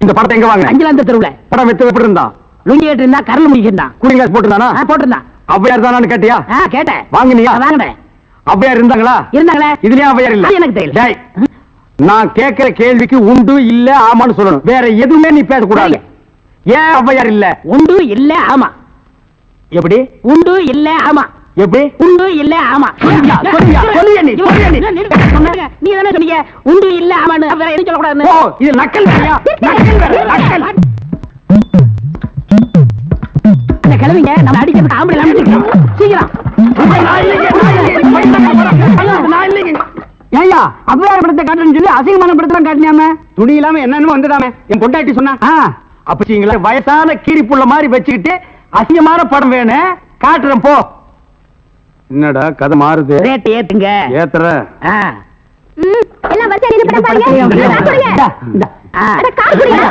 இந்த படத்தை எங்க வாங்க? அஞ்சலாந்த தெருவுல படம் வெத்து எப்படி இருந்தா? லுங்கி கேட்டு இருந்தா கரல் முடிக்கிட்டான். Cooling glass போட்டுருந்தானா? போட்டிருந்தான். அவ்வையார் தானான்னு கேட்டியா? கேட்டேன். வாங்கினியா? வாங்கினேன். அவ்வையார் இருந்தாங்களா? இருந்தாங்களே. இதுலயும் அவ்வையார் இல்ல. அது எனக்கு தெரியல. டேய், நான் கேட்கிற கேள்விக்கு உண்டு இல்ல ஆமான்னு சொல்லணும். வேற எதுவுமே நீ பேசக்கூடாது. ஏன் அவ்வையார் இல்ல? உண்டு இல்ல ஆமா. எப்படி? உண்டு இல்ல ஆமா. எப்படி? உண்டு இல்ல ஆமா. சொல்லுங்க நீ. நீ தானே சொன்னீங்க உண்டு இல்ல ஆமான்னு. வேற எதுவும் சொல்லக்கூடாது. ஓ, இது நக்கல் வேறையா? நக்கல் வேற, நக்கல். அந்த கிழவிங்க நம்ம அடிக்கிறது ஆம்பளை அடிச்சிருக்கோம். சீக்கிரம். ஏய்யா, அவ்வையார் படத்தை காட்டுன்னு சொல்லி அசிங்கமான படத்தெல்லாம் காட்டினாம துணி இல்லாம என்னன்னு வந்துடாம என் பொண்டாட்டி சொன்னா. அப்பீங்களா வயசான கீரி புள்ள மாதிரி வச்சுக்கிட்டு அசிங்கமான படம் வேணும் காட்டுறேன் போ. என்னடா கதை மாறுது? ரேட் ஏத்துங்க. ஏத்துற எல்லாம் வரிசையா நின்னு படம் பாருங்க. அட கார் குடிங்க.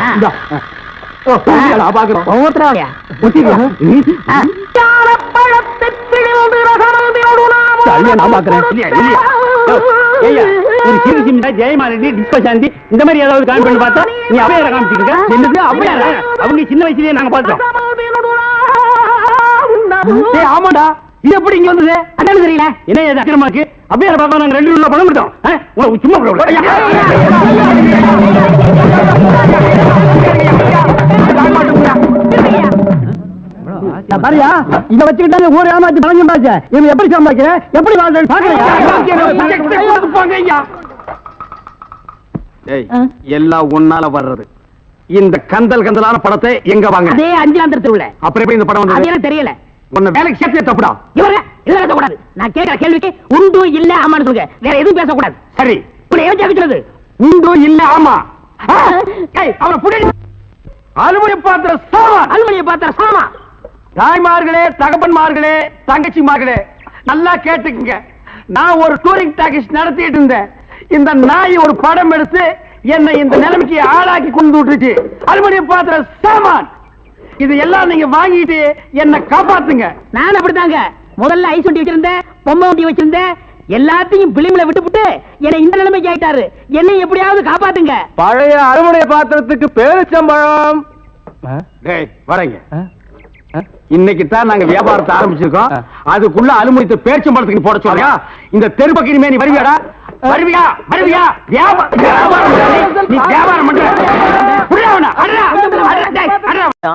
பாக்குறோம் ஒவ்வொருத்தராவையா ஜெயமாலினி டிஸ்கஷாந்தி இந்த மாதிரி ஏதாவது காமிச்சு பார்த்தா நீ அவையார காமிச்சிருக்க. அவங்க சின்ன வயசுலயே நாங்க பார்த்தோம். ஆமாடா, இது எப்படி இங்க வந்தது? அதான் தெரியல. என்ன இது அக்கிரமா இருக்கு? அவையார பார்த்தா நாங்க 2 ரூபா பணம் கொடுத்தோம். சும்மா பாரியா, இத வச்சுக்கிட்டாங்க ஊரே ஏமாத்தி பணம் சம்பாதிச்ச. இவன் எப்படி சம்பாதிக்கிற, எப்படி வாழ்றேன்னு பாக்குறேன். எல்லாம் ஒன்னால வர்றது. இந்த கந்தல் கந்தலான படத்தை எங்க வாங்க? அதே அஞ்சலாந்த தெருவுல. அப்புறம் எப்படி இந்த படம் அது வந்தது? எனக்கு தெரியல. உன்னை வேலைக்கு சேர்த்தே தப்புடா. இவங்க இதெல்லாம் பேசக்கூடாது. நான் கேட்கிற கேள்விக்கு உண்டு இல்ல ஆமான்னு சொல்லுங்க. வேற எதுவும் பேசக்கூடாது. சரி, இப்படி ஏன் ஜெபிக்கிறது? உண்டு இல்ல ஆமா. அவனை புடி. அலுமினிய பாத்திர சாமான். அலுமினிய பாத்திர சாமா. தாய்மார்களே, தகப்பன்மார்களே, தங்கச்சிமார்களே, நல்லா கேட்டுக்குங்க. நான் ஒரு டூரிங் டாக்கீஸ் நடத்திட்டு இருந்தேன். இந்த நாய் ஒரு படம் எடுத்து என்னை இந்த நிலைமைக்கு ஆளாக்கி கொண்டு விட்டுச்சு. அலுமினிய பாத்திர சாமான் இது எல்லாம் நீங்க வாங்கிட்டு என்ன காப்பாத்துங்க. நான் அப்படித்தாங்க. முதல்ல ஐஸ் வண்டி வச்சிருந்தேன், பொம்மை வண்டி வச்சிருந்தேன். எல்லாத்தையும் பிலிம்ல விட்டுப்புட்டு என்னை இந்த நிலைமைக்கு ஆயிட்டாரு. என்னை எப்படியாவது காப்பாத்துங்க. பழைய அலுமினிய பாத்திரத்துக்கு பேரிச்சம்பழம். டேய் வரங்க. இன்னைக்கு தான் நாங்க வியாபாரத்தை ஆரம்பிச்சிருக்கோம். அதுக்குள்ள அலுமினியத்தை பேரிச்சம்பழத்துக்கு போட சொல்றியா? இந்த தெருப்பக்கினிமே நீ வருவியாடா? வருவியா? வருவியா? வியாபாரம் நீ வியாபாரம் பண்ற.